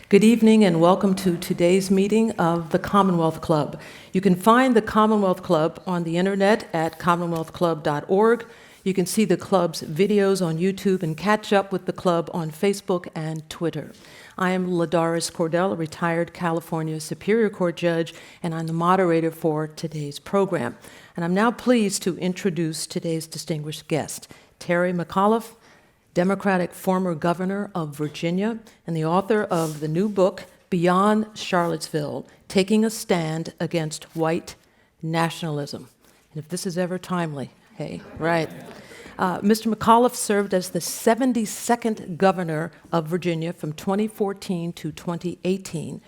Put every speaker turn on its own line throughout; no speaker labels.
Good evening and welcome to today's meeting of the Commonwealth Club. You can find the Commonwealth Club on the internet at commonwealthclub.org. You can see the club's videos on YouTube and catch up with the club on Facebook and Twitter. I am Ladaris Cordell, a retired California Superior Court judge, and I'm the moderator for today's program. And I'm now pleased to introduce today's distinguished guest, Terry McAuliffe, Democratic former governor of Virginia and the author of the new book, Beyond Charlottesville, Taking a Stand Against White Nationalism. And if this is ever timely, hey, right. Mr. McAuliffe served as the 72nd governor of Virginia from 2014 to 2018,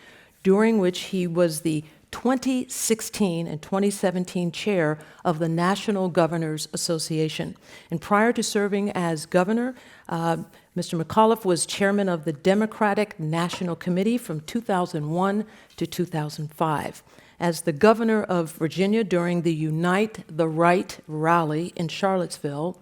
during which he was the 2016 and 2017 chair of the National Governors Association. And prior to serving as governor, Mr. McAuliffe was chairman of the Democratic National Committee from 2001 to 2005. As the governor of Virginia during the Unite the Right rally in Charlottesville,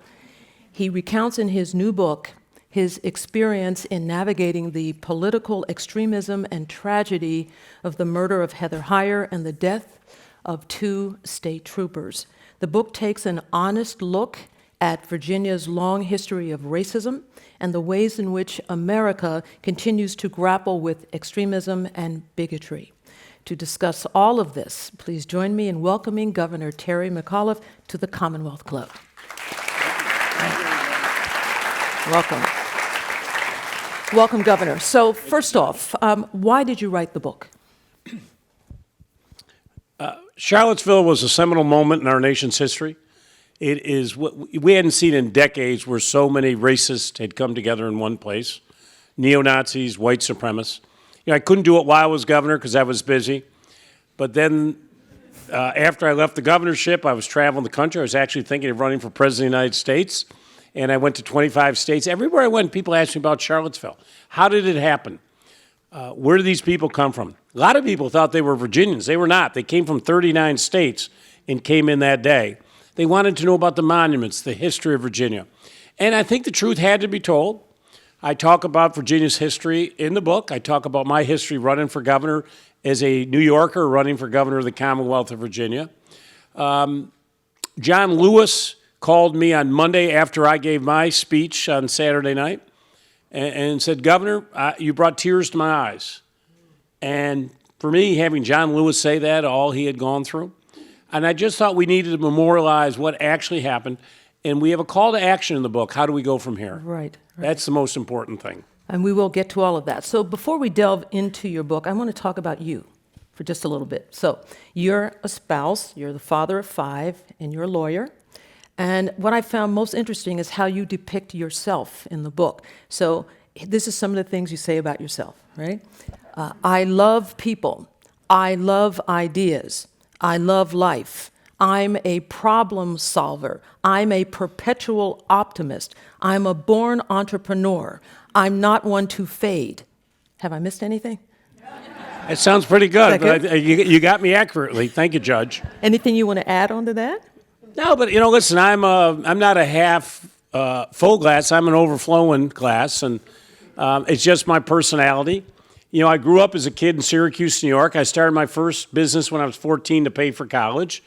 he recounts in his new book his experience in navigating the political extremism and tragedy of the murder of Heather Heyer and the death of 2 state troopers. The book takes an honest look at Virginia's long history of racism and the ways in which America continues to grapple with extremism and bigotry. To discuss all of this, please join me in welcoming Governor Terry McAuliffe to the Commonwealth Club. Welcome. Welcome, Governor. So first off, why did you write the book?
Charlottesville was a seminal moment in our nation's history. It is what we hadn't seen in decades, where so many racists had come together in one place, neo-Nazis, white supremacists. I couldn't do it while I was governor because I was busy. But then after I left the governorship, I was traveling the country. I was actually thinking of running for president of the United States. And I went to 25 states. Everywhere I went, people asked me about Charlottesville. How did it happen? Where did these people come from? A lot of people thought they were Virginians. They were not. They came from 39 states and came in that day. They wanted to know about the monuments, the history of Virginia. And I think the truth had to be told. I talk about Virginia's history in the book. I talk about my history running for governor as a New Yorker running for governor of the Commonwealth of Virginia. John Lewis called me on Monday after I gave my speech on Saturday night and said, "Governor, you brought tears to my eyes." And for me, having John Lewis say that, all he had gone through, and I just thought we needed to memorialize what actually happened. And we have a call to action in the book. How do we go from here?
Right.
That's the most important thing.
And we will get to all of that. So before we delve into your book, I want to talk about you for just a little bit. So you're a spouse, you're the father of 5, and you're a lawyer. And what I found most interesting is how you depict yourself in the book. So this is some of the things you say about yourself, right? I love people. I love ideas. I love life. I'm a problem solver. I'm a perpetual optimist. I'm a born entrepreneur. I'm not one to fade. Have I missed anything?
It sounds pretty good,
Is that
but you got me accurately. Thank you, Judge.
Anything you want to add on to that?
No, but listen, I'm not a half full glass. I'm an overflowing glass, and it's just my personality. I grew up as a kid in Syracuse, New York. I started my first business when I was 14 to pay for college.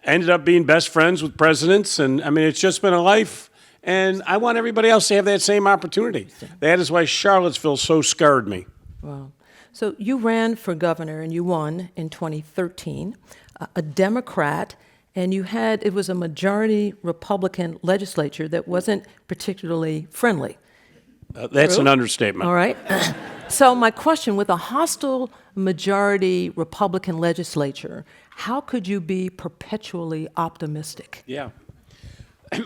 Ended up being best friends with presidents, and it's just been a life. And I want everybody else to have that same opportunity. That is why Charlottesville so scarred me.
Wow. So you ran for governor and you won in 2013, a Democrat. And it was a majority Republican legislature that wasn't particularly friendly.
That's an understatement.
All right. So my question, with a hostile majority Republican legislature, how could you be perpetually optimistic?
Yeah.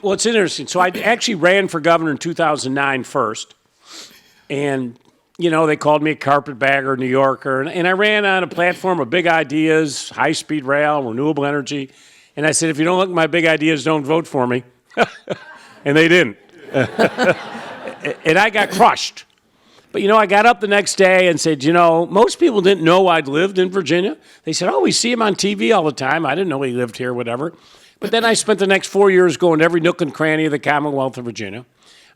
Well, it's interesting. So I actually ran for governor in 2009 first. And, they called me a carpetbagger, New Yorker. And I ran on a platform of big ideas, high-speed rail, renewable energy. And I said, if you don't like my big ideas, don't vote for me. And they didn't. And I got crushed. But, I got up the next day and said, most people didn't know I'd lived in Virginia. They said, oh, we see him on TV all the time. I didn't know he lived here, whatever. But then I spent the next 4 years going to every nook and cranny of the Commonwealth of Virginia.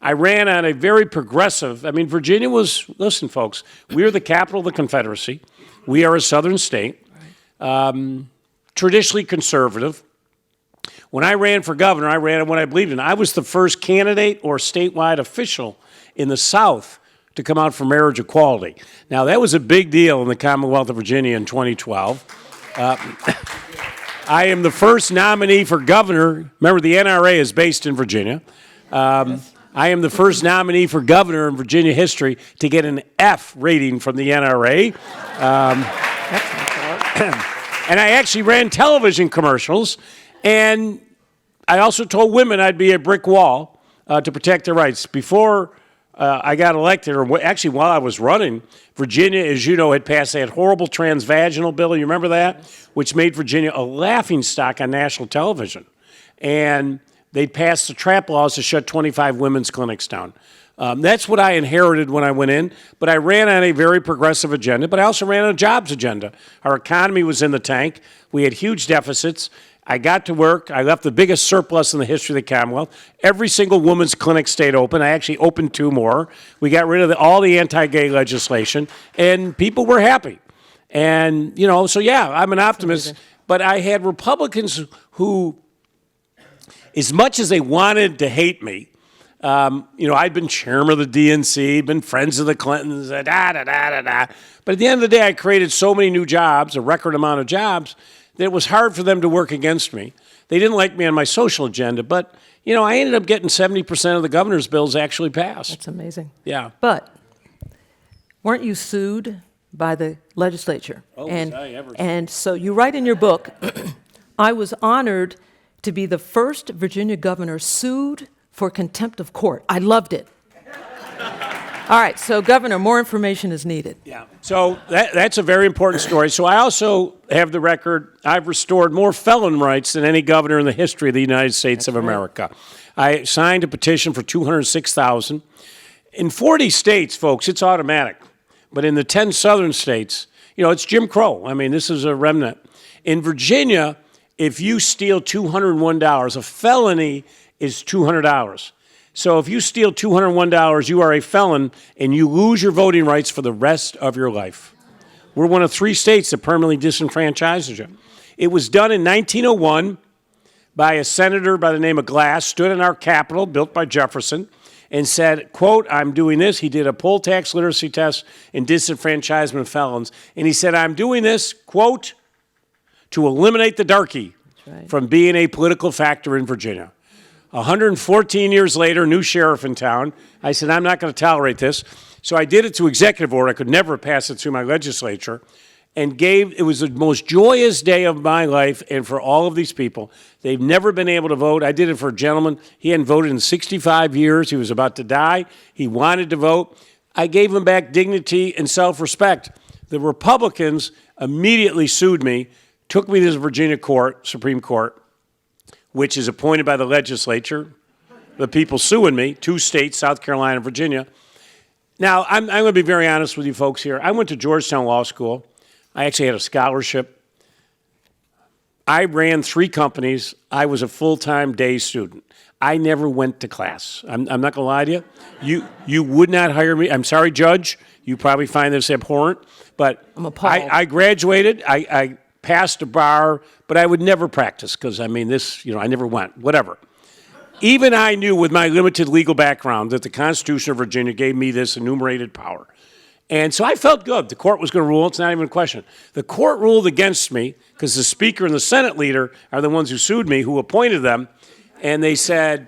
I ran on a very progressive, I mean, Virginia was, listen, folks, we are the capital of the Confederacy. We are a southern state, traditionally conservative. When I ran for governor, I ran on what I believed in. I was the first candidate or statewide official in the South to come out for marriage equality. Now, that was a big deal in the Commonwealth of Virginia in 2012. I am the first nominee for governor. Remember, the NRA is based in Virginia. I am the first nominee for governor in Virginia history to get an F rating from the NRA. And I actually ran television commercials. And I also told women I'd be a brick wall to protect their rights. Before I got elected, or actually while I was running, Virginia, as you know, had passed that horrible transvaginal bill. You remember that? Which made Virginia a laughingstock on national television. And they passed the trap laws to shut 25 women's clinics down. That's what I inherited when I went in, but I ran on a very progressive agenda, but I also ran on a jobs agenda. Our economy was in the tank. We had huge deficits. I got to work. I left the biggest surplus in the history of the Commonwealth. Every single woman's clinic stayed open. I actually opened 2 more. We got rid of all the anti-gay legislation, and people were happy. And, you know, so yeah, I'm an optimist, but I had Republicans who, as much as they wanted to hate me, you know, I'd been chairman of the DNC, been friends of the Clintons, but at the end of the day, I created so many new jobs, a record amount of jobs, that it was hard for them to work against me. They didn't like me on my social agenda, but, you know, I ended up getting 70% of the governor's bills actually passed.
That's amazing.
Yeah.
But weren't you sued by the legislature?
Oh, was I ever sued?
And so you write in your book, I was honored to be the first Virginia governor sued for contempt of court. I loved it. All right, so Governor, more information is needed.
Yeah, so that's a very important story. So I also have the record, I've restored more felon rights than any governor in the history of the United States of America. I signed a petition for 206,000. In 40 states, folks, it's automatic. But in the 10 southern states, you know, it's Jim Crow. I mean, this is a remnant. In Virginia, if you steal $201, a felony is $200. So if you steal $201, you are a felon, and you lose your voting rights for the rest of your life. We're one of 3 states that permanently disenfranchises you. It was done in 1901 by a senator by the name of Glass, stood in our Capitol, built by Jefferson, and said, quote, I'm doing this. He did a poll tax literacy test and disenfranchisement of felons. And he said, I'm doing this, quote, to eliminate the darky from being a political factor in Virginia. 114 years later, new sheriff in town. I said, I'm not going to tolerate this. So I did it to executive order. I could never pass it through my legislature. And it was the most joyous day of my life, and for all of these people. They've never been able to vote. I did it for a gentleman. He hadn't voted in 65 years. He was about to die. He wanted to vote. I gave him back dignity and self-respect. The Republicans immediately sued me, took me to the Virginia court, Supreme Court, which is appointed by the legislature, the people suing me, 2 states, South Carolina and Virginia. Now, I'm going to be very honest with you folks here. I went to Georgetown Law School. I actually had a scholarship. I ran 3 companies. I was a full-time day student. I never went to class. I'm not going to lie to you. You would not hire me. I'm sorry, Judge. You probably find this abhorrent. But
I'm appalled.
I graduated. I passed a bar, but I would never practice because, I mean, this, you know, I never went, whatever. Even I knew with my limited legal background that the Constitution of Virginia gave me this enumerated power. And so I felt good. The court was going to rule. It's not even a question. The court ruled against me because the Speaker and the Senate leader are the ones who sued me, who appointed them. And they said,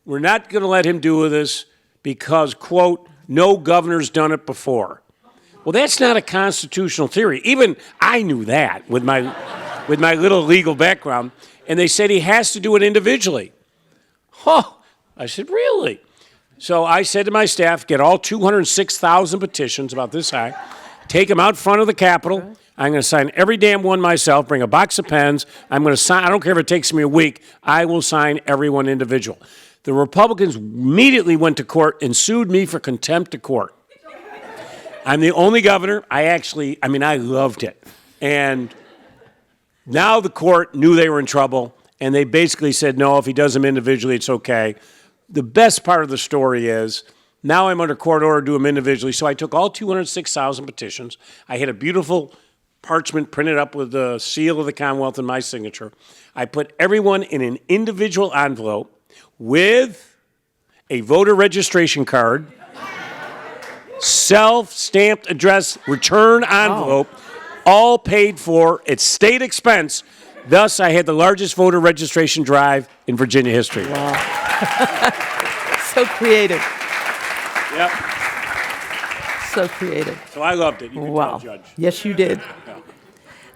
we're not going to let him do this because, quote, no governor's done it before. Well, that's not a constitutional theory. Even I knew that with my little legal background. And they said he has to do it individually. Oh, I said, really? So I said to my staff, get all 206,000 petitions, about this high, take them out front of the Capitol. I'm going to sign every damn one myself, bring a box of pens. I'm going to sign, I don't care if it takes me a week, I will sign every one individual. The Republicans immediately went to court and sued me for contempt of court. I'm the only governor. I loved it. And now the court knew they were in trouble, and they basically said, no, if he does them individually, it's okay. the best part of the story is now I'm under court order to do them individually. So I took all 206,000 petitions. I had a beautiful parchment printed up with the seal of the Commonwealth and my signature. I put everyone in an individual envelope with a voter registration card, self-stamped address return envelope, all paid for at state expense. Thus, I had the largest voter registration drive in Virginia history.
So creative.
Yep.
So creative.
So I loved it. You can
Wow.
tell, Judge.
Yes, you did.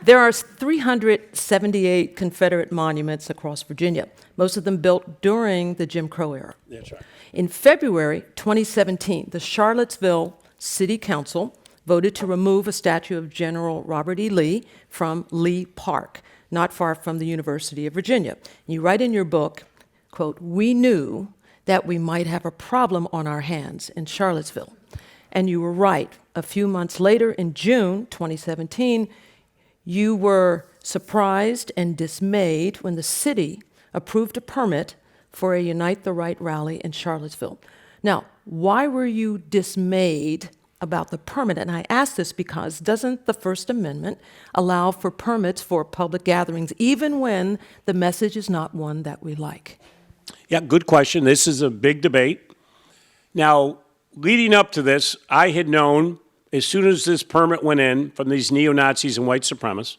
There are 378 Confederate monuments across Virginia, most of them built during the Jim Crow era.
That's right.
In February 2017, the Charlottesville City Council voted to remove a statue of General Robert E. Lee from Lee Park, not far from the University of Virginia. You write in your book, quote, "We knew that we might have a problem on our hands in Charlottesville." And you were right. A few months later, in June 2017, you were surprised and dismayed when the city approved a permit for a Unite the Right rally in Charlottesville. Now, why were you dismayed about the permit? And I ask this because doesn't the First Amendment allow for permits for public gatherings, even when the message is not one that we like?
Yeah, good question. This is a big debate. Now, leading up to this, I had known as soon as this permit went in from these neo-Nazis and white supremacists,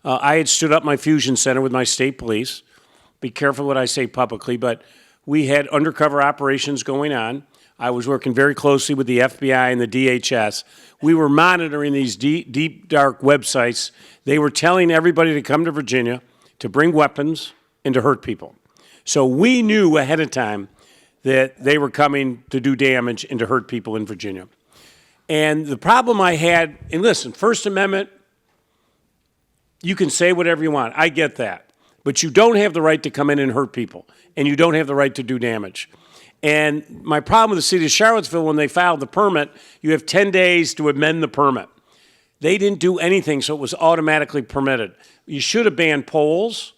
I had stood up my fusion center with my state police. Be careful what I say publicly, but we had undercover operations going on. I was working very closely with the FBI and the DHS. We were monitoring these deep, dark websites. They were telling everybody to come to Virginia to bring weapons and to hurt people. So we knew ahead of time that they were coming to do damage and to hurt people in Virginia. And the problem I had, and listen, First Amendment, you can say whatever you want. I get that. But you don't have the right to come in and hurt people, and you don't have the right to do damage. And my problem with the city of Charlottesville, when they filed the permit, you have 10 days to amend the permit. They didn't do anything, so it was automatically permitted. You should have banned poles,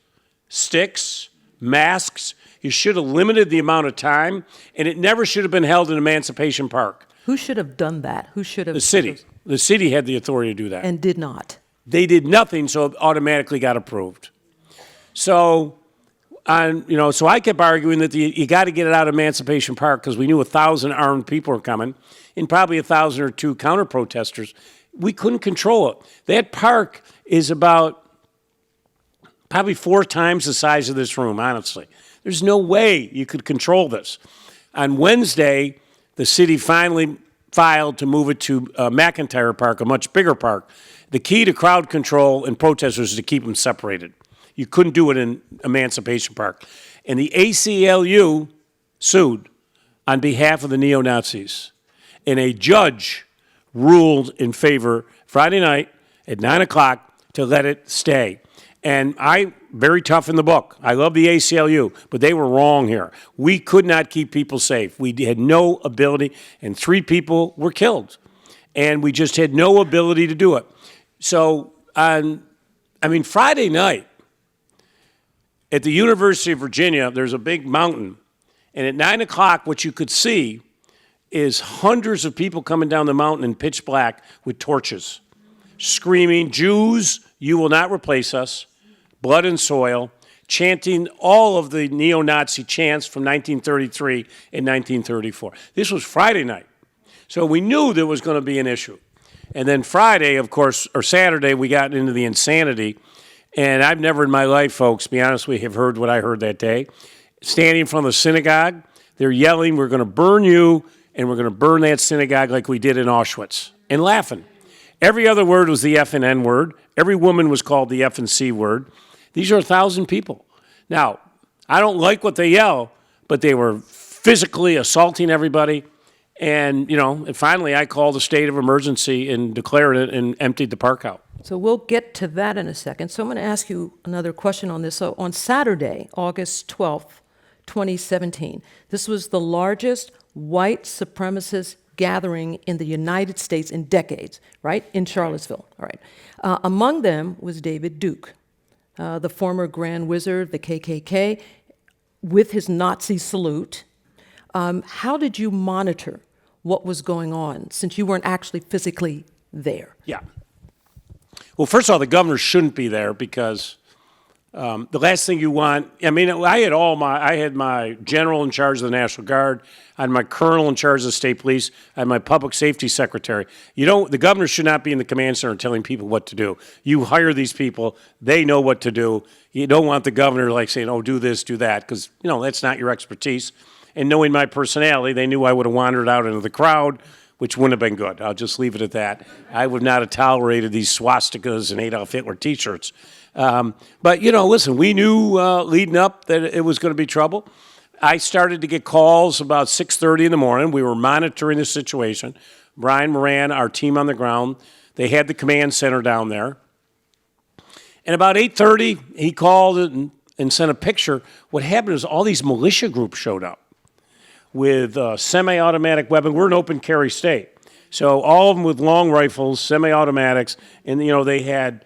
sticks, masks. You should have limited the amount of time, and it never should have been held in Emancipation Park.
Who should have done that? Who should have?
The city. The city had the authority to do that.
And did not.
They did nothing, so it automatically got approved. So, so I kept arguing that you got to get it out of Emancipation Park because we knew 1,000 armed people were coming and probably 1,000 or two counter-protesters. We couldn't control it. That park is about probably 4 times the size of this room, honestly. There's no way you could control this. On Wednesday, the city finally filed to move it to McIntyre Park, a much bigger park. The key to crowd control and protesters is to keep them separated. You couldn't do it in Emancipation Park. And the ACLU sued on behalf of the neo-Nazis. And a judge ruled in favor Friday night at 9 o'clock to let it stay. And very tough in the book. I love the ACLU, but they were wrong here. We could not keep people safe. We had no ability, and 3 people were killed. And we just had no ability to do it. So, Friday night, at the University of Virginia, there's a big mountain. And at 9 o'clock, what you could see is hundreds of people coming down the mountain in pitch black with torches, screaming, "Jews, you will not replace us," blood and soil, chanting all of the neo-Nazi chants from 1933 and 1934. This was Friday night. So we knew there was going to be an issue. And then Friday, of course, or Saturday, we got into the insanity. And I've never in my life, folks, be honest with you, have heard what I heard that day. Standing in front of the synagogue, they're yelling, "We're going to burn you, and we're going to burn that synagogue like we did in Auschwitz," and laughing. Every other word was the F and N word. Every woman was called the F and C word. These are 1,000 people. Now, I don't like what they yell, but they were physically assaulting everybody. And, and finally I called a state of emergency and declared it and emptied the park out.
So we'll get to that in a second. So I'm going to ask you another question on this. So on Saturday, August 12th, 2017, this was the largest white supremacist gathering in the United States in decades, right? In Charlottesville, all right. Among them was David Duke, the former Grand Wizard of the KKK, with his Nazi salute. How did you monitor what was going on since you weren't actually physically there?
Yeah. Well, first of all, the governor shouldn't be there because the last thing you want, I mean, I had my general in charge of the National Guard, I had my colonel in charge of the state police, I had my public safety secretary. The governor should not be in the command center telling people what to do. You hire these people, they know what to do. You don't want the governor like saying, oh, do this, do that, because, that's not your expertise. And knowing my personality, they knew I would have wandered out into the crowd, which wouldn't have been good. I'll just leave it at that. I would not have tolerated these swastikas and Adolf Hitler T-shirts. But, listen, we knew leading up that it was going to be trouble. I started to get calls about 6:30 in the morning. We were monitoring the situation. Brian Moran, our team on the ground, they had the command center down there. And about 8:30, he called and sent a picture. What happened is all these militia groups showed up with semi-automatic weapons. We're an open carry state. So all of them with long rifles, semi-automatics, and, they had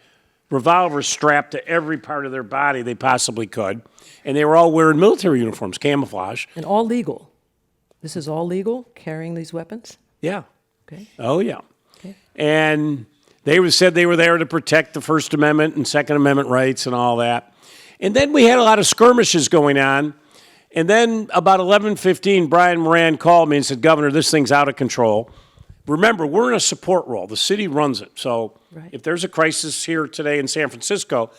revolvers strapped to every part of their body they possibly could. And they were all wearing military uniforms, camouflage.
And all legal. This is all legal, carrying these weapons?
Yeah.
Okay.
Oh, yeah.
Okay.
And they said they were there to protect the First Amendment and Second Amendment rights and all that. And then we had a lot of skirmishes going on. And then about 11:15, Brian Moran called me and said, Governor, this thing's out of control. Remember, we're in a support role. The city runs it. So if there's a crisis here today in San Francisco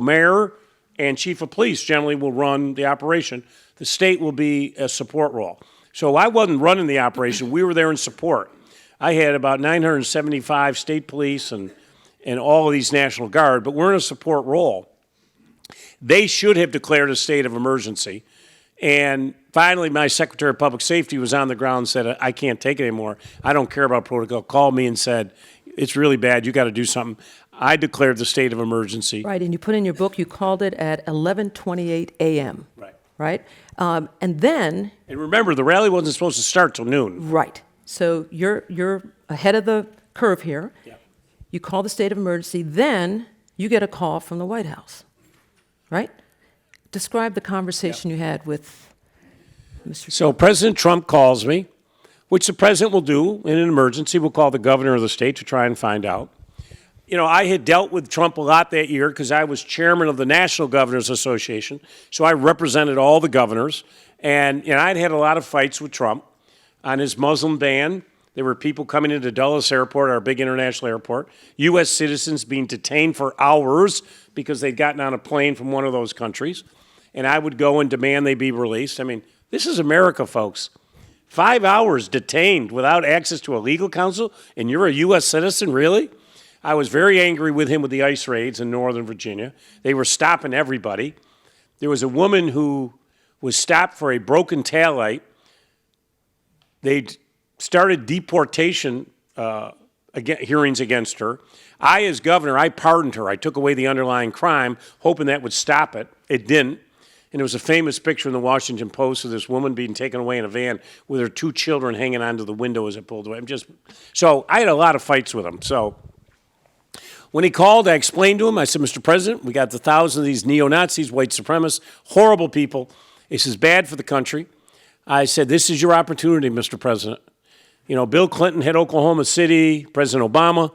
mayor and chief of police generally will run the operation. The state will be a support role. So I wasn't running the operation. We were there in support. I had about 975 state police and all of these National Guard, but we're in a support role. They should have declared a state of emergency. And finally, my Secretary of Public Safety was on the ground and said, I can't take it anymore. I don't care about protocol. Called me and said, it's really bad. You got to do something. I declared the state of emergency.
Right, and you put in your book, you called it at 11:28 a.m.
Right.
Right? And then...
And remember, the rally wasn't supposed to start till noon.
Right. So you're ahead of the curve here.
Yeah.
You call the state of emergency. Then you get a call from the White House. Right? Describe the conversation you had with Mr.
So President Trump calls me, which the president will do in an emergency. We'll call the governor of the state to try and find out. I had dealt with Trump a lot that year because I was chairman of the National Governors Association. So I represented all the governors. And I'd had a lot of fights with Trump on his Muslim ban. There were people coming into Dulles Airport, our big international airport, U.S. citizens being detained for hours because they'd gotten on a plane from one of those countries. And I would go and demand they be released. I mean, this is America, folks. 5 hours detained without access to a legal counsel, and you're a U.S. citizen, really? I was very angry with him with the ICE raids in Northern Virginia. They were stopping everybody. There was a woman who was stopped for a broken taillight. They started deportation hearings against her. I, as governor, I pardoned her. I took away the underlying crime, hoping that would stop it. It didn't. And there was a famous picture in the Washington Post of this woman being taken away in a van with her 2 children hanging onto the window as it pulled away. So I had a lot of fights with him. So when he called, I explained to him, I said, Mr. President, we got the thousands of these neo-Nazis, white supremacists, horrible people. This is bad for the country. I said, this is your opportunity, Mr. President. Bill Clinton had Oklahoma City, President Obama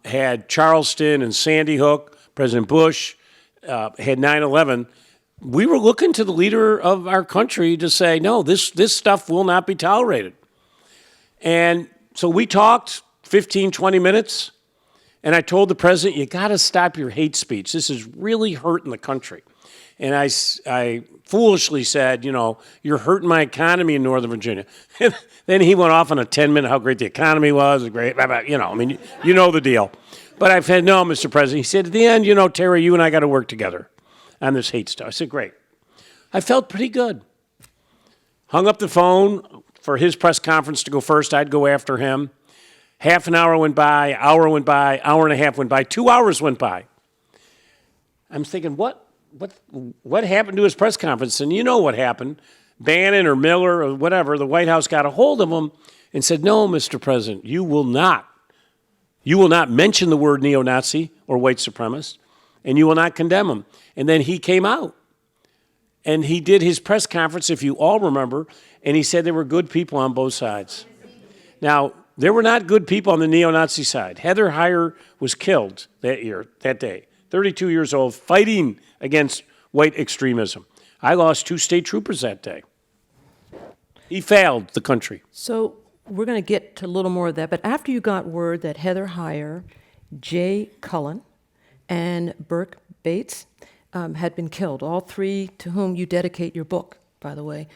had Charleston and Sandy Hook, President Bush had 9/11. We were looking to the leader of our country to say, no, this stuff will not be tolerated. And so we talked 15, 20 minutes, and I told the president, you got to stop your hate speech. This is really hurting the country. And I foolishly said, you're hurting my economy in Northern Virginia. Then he went off on a 10-minute how great the economy was, great, you know the deal. But I said, no, Mr. President. He said, at the end, Terry, you and I got to work together on this hate stuff. I said, great. I felt pretty good. Hung up the phone for his press conference to go first. I'd go after him. Half an hour went by, hour went by, hour and a half went by, 2 hours went by. I'm thinking, what happened to his press conference? And you know what happened. Bannon or Miller or whatever, the White House got a hold of him and said, no, Mr. President, you will not mention the word neo-Nazi or white supremacist, and you will not condemn them. And then he came out. And he did his press conference, if you all remember, and he said there were good people on both sides. Now, there were not good people on the neo-Nazi side. Heather Heyer was killed that day, 32 years old, fighting against white extremism. I lost 2 state troopers that day. He failed the country.
So we're going to get to a little more of that, but after you got word that Heather Heyer, Jay Cullen, and Burke Bates had been killed, all 3 to whom you dedicate your book, by the way,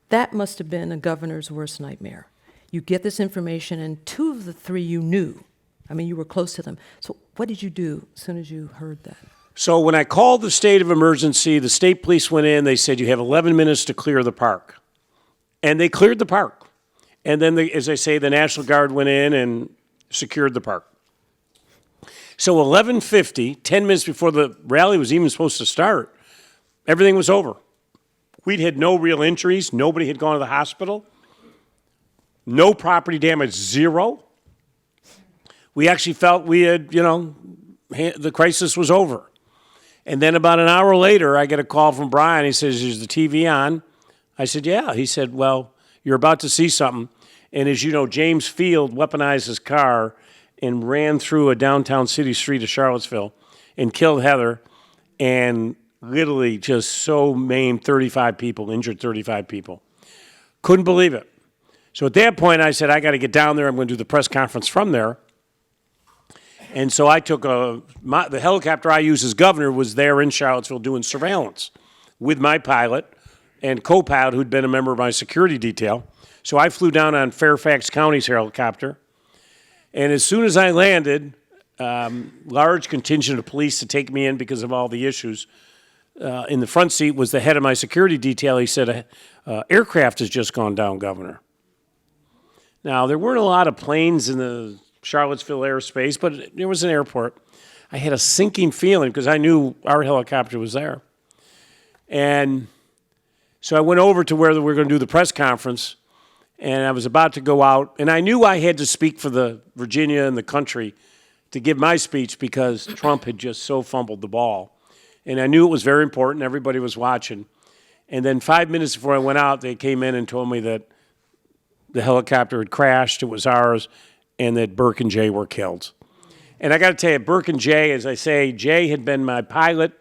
that must have been a governor's worst nightmare. You get this information, and 2 of the 3 you knew. I mean, you were close to them. So what did you do as soon as you heard that?
So when I called the state of emergency, the state police went in. They said, you have 11 minutes to clear the park. And they cleared the park. And then, as I say, the National Guard went in and secured the park. So 11:50, 10 minutes before the rally was even supposed to start, everything was over. We'd had no real injuries. Nobody had gone to the hospital. No property damage, 0. We actually felt we had, the crisis was over. And then about an hour later, I get a call from Brian. He says, is the TV on? I said, yeah. He said, well, you're about to see something. And as you know, James Field weaponized his car and ran through a downtown city street of Charlottesville and killed Heather and literally just so maimed 35 people, injured 35 people. Couldn't believe it. So at that point, I said, I got to get down there. I'm going to do the press conference from there. And so I took the helicopter I used as governor was there in Charlottesville doing surveillance with my pilot and co-pilot who'd been a member of my security detail. So I flew down on Fairfax County's helicopter. And as soon as I landed, large contingent of police to take me in because of all the issues. In the front seat was the head of my security detail. He said, aircraft has just gone down, Governor. Now, there weren't a lot of planes in the Charlottesville airspace, but there was an airport. I had a sinking feeling because I knew our helicopter was there. And so I went over to where we were going to do the press conference, and I was about to go out, and I knew I had to speak for the Virginia and the country to give my speech because Trump had just so fumbled the ball. And I knew it was very important. Everybody was watching. And then 5 minutes before I went out, they came in and told me that the helicopter had crashed, it was ours, and that Burke and Jay were killed. And I got to tell you, Burke and Jay, as I say, Jay had been my pilot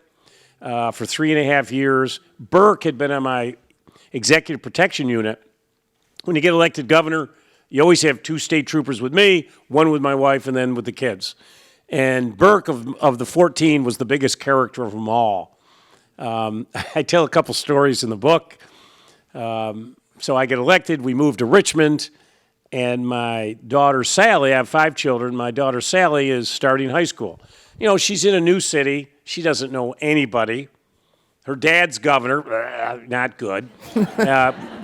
for 3.5 years. Burke had been on my executive protection unit. When you get elected governor, you always have 2 state troopers with me, 1 with my wife, and then with the kids. And Burke, of the 14, was the biggest character of them all. I tell a couple stories in the book. So I get elected, we move to Richmond, and my daughter Sally, I have 5 children, my daughter Sally is starting high school. You know, she's in a new city, she doesn't know anybody. Her dad's governor, not good,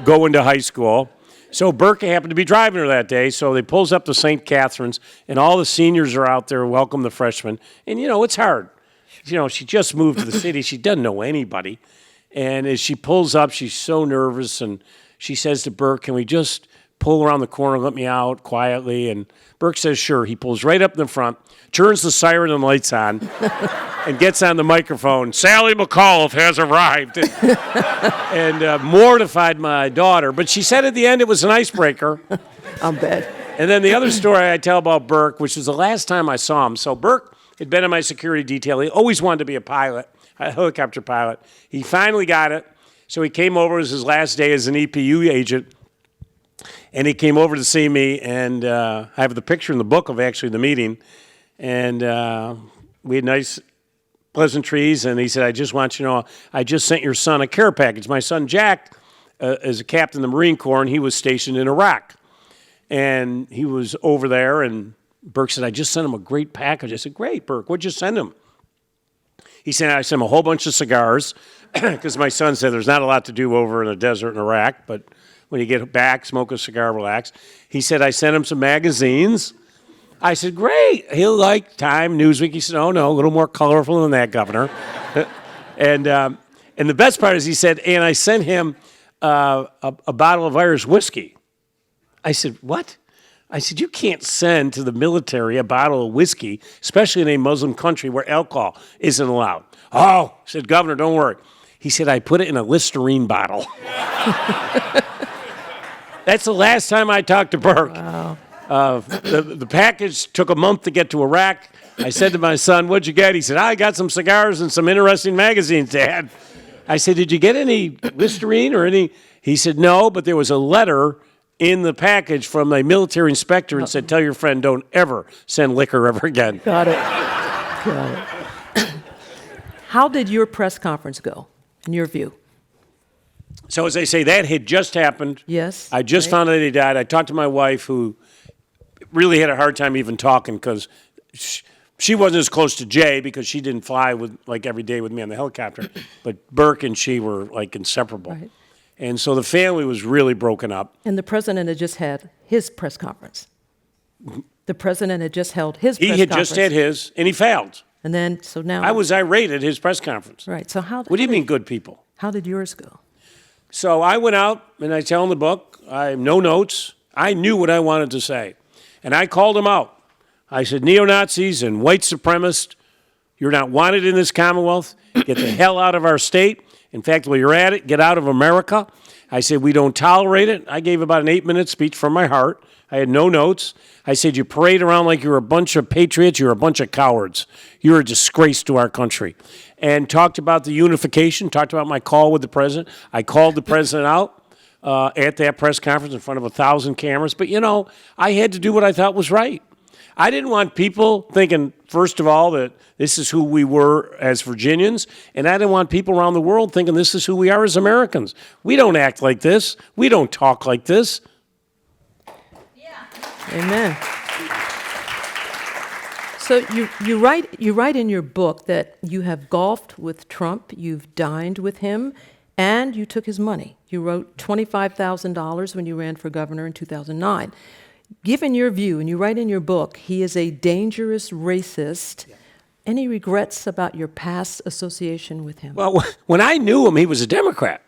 going to high school. So Burke happened to be driving her that day, so they pulls up to St. Catherine's, and all the seniors are out there, welcome the freshmen. And, it's hard. She just moved to the city, she doesn't know anybody. And as she pulls up, she's so nervous, and she says to Burke, can we just pull around the corner, let me out quietly? And Burke says, sure. He pulls right up in the front, turns the siren and lights on, and gets on the microphone, Sally McAuliffe has arrived. And mortified my daughter. But she said at the end it was an icebreaker.
I'll bet.
And then the other story I tell about Burke, which was the last time I saw him. So Burke had been in my security detail. He always wanted to be a pilot, a helicopter pilot. He finally got it. So he came over, it was his last day as an EPU agent, and he came over to see me, and I have the picture in the book of actually the meeting, and we had nice pleasantries, and he said, I just want you to know, I just sent your son a care package. My son Jack is a captain in the Marine Corps, and he was stationed in Iraq, and he was over there, and Burke said, I just sent him a great package. I said, great, Burke, what'd you send him? He said, I sent him a whole bunch of cigars, because my son said there's not a lot to do over in the desert in Iraq, but when you get back, smoke a cigar, relax. He said, I sent him some magazines. I said, great. He'll like Time, Newsweek. He said, oh, no, a little more colorful than that, Governor. And the best part is he said, and I sent him a bottle of Irish whiskey. I said, what? I said, you can't send to the military a bottle of whiskey, especially in a Muslim country where alcohol isn't allowed. Oh, said, Governor, don't worry. He said, I put it in a Listerine bottle. That's the last time I talked to Burke.
Wow.
The package took a month to get to Iraq. I said to my son, what'd you get? He said, I got some cigars and some interesting magazines, Dad. I said, did you get any Listerine or any? He said, no, but there was a letter in the package from a military inspector and said, tell your friend, don't ever send liquor ever again.
Got it. Got it. How did your press conference go, in your view?
So as I say, that had just happened.
Yes.
I just
right.
found out he died. I talked to my wife, who really had a hard time even talking because she wasn't as close to Jay because she didn't fly with like every day with me on the helicopter. But Burke and she were like inseparable.
Right.
And so the family was really broken up.
And the president had just had his press conference. The president had just held his press
He
conference.
had just had his, and he failed.
And then, so now.
I was irate at his press conference.
Right, so how.
What do you mean, good people?
How did yours go?
So I went out, and I tell him the book. I have no notes. I knew what I wanted to say. And I called him out. I said, neo-Nazis and white supremacists, you're not wanted in this Commonwealth. Get the hell out of our state. In fact, while you're at it, get out of America. I said, we don't tolerate it. I gave about an 8-minute speech from my heart. I had no notes. I said, you parade around like you're a bunch of patriots. You're a bunch of cowards. You're a disgrace to our country. And talked about the unification, talked about my call with the president. I called the president out at that press conference in front of 1,000 cameras. But, you know, I had to do what I thought was right. I didn't want people thinking, first of all, that this is who we were as Virginians, and I didn't want people around the world thinking this is who we are as Americans. We don't act like this. We don't talk like this.
Amen. So you write in your book that you have golfed with Trump, you've dined with him, and you took his money. You wrote $25,000 when you ran for governor in 2009. Given your view, and you write in your book, he is a dangerous racist. Yeah. Any regrets about your past association with him?
Well, when I knew him, he was a Democrat.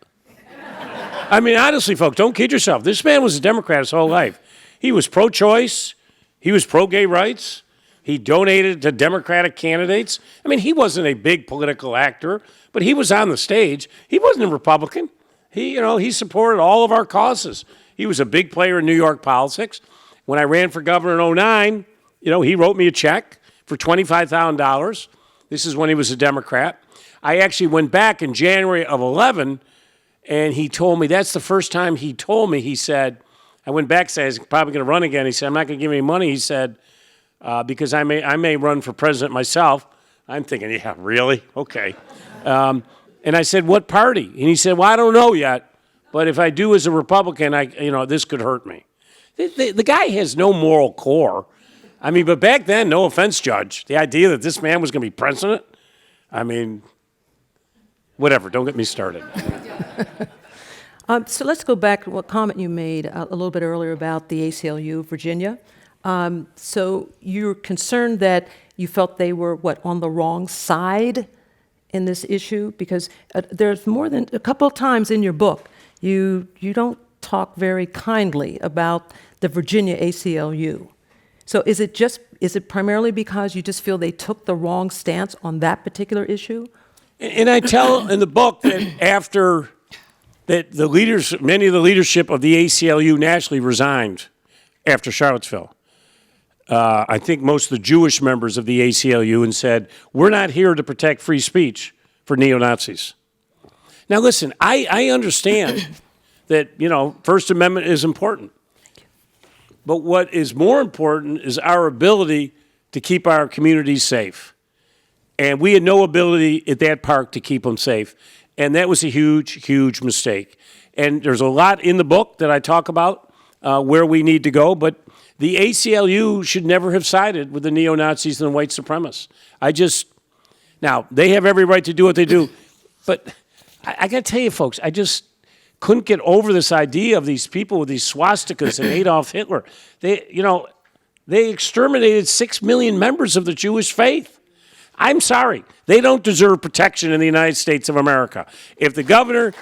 I mean, honestly, folks, don't kid yourself. This man was a Democrat his whole life. He was pro-choice. He was pro-gay rights. He donated to Democratic candidates. I mean, he wasn't a big political actor, but he was on the stage. He wasn't a Republican. He supported all of our causes. He was a big player in New York politics. When I ran for governor in 2009, he wrote me a check for $25,000. This is when he was a Democrat. I actually went back in January of 2011, and he told me, that's the first time he told me, he said, I went back and said, I was probably going to run again. He said, I'm not going to give any money. He said, because I may run for president myself. I'm thinking, yeah, really? Okay. And I said, what party? And he said, well, I don't know yet, but if I do as a Republican, this could hurt me. The guy has no moral core. I mean, but back then, no offense, Judge, the idea that this man was going to be president, I mean, whatever, don't get me started.
So let's go back to what comment you made a little bit earlier about the ACLU of Virginia. So you're concerned that you felt they were, on the wrong side in this issue? Because there's more than a couple of times in your book, you don't talk very kindly about the Virginia ACLU. So is it primarily because you just feel they took the wrong stance on that particular issue?
And I tell in the book that after that many of the leadership of the ACLU nationally resigned after Charlottesville. I think most of the Jewish members of the ACLU and said, we're not here to protect free speech for neo-Nazis. Now listen, I understand that, First Amendment is important. But what is more important is our ability to keep our communities safe. And we had no ability at that park to keep them safe. And that was a huge, huge mistake. And there's a lot in the book that I talk about where we need to go, but the ACLU should never have sided with the neo-Nazis and the white supremacists. Now, they have every right to do what they do, but I got to tell you, folks, I just couldn't get over this idea of these people with these swastikas and Adolf Hitler. They exterminated 6 million members of the Jewish faith. I'm sorry. They don't deserve protection in the United States of America. If the governor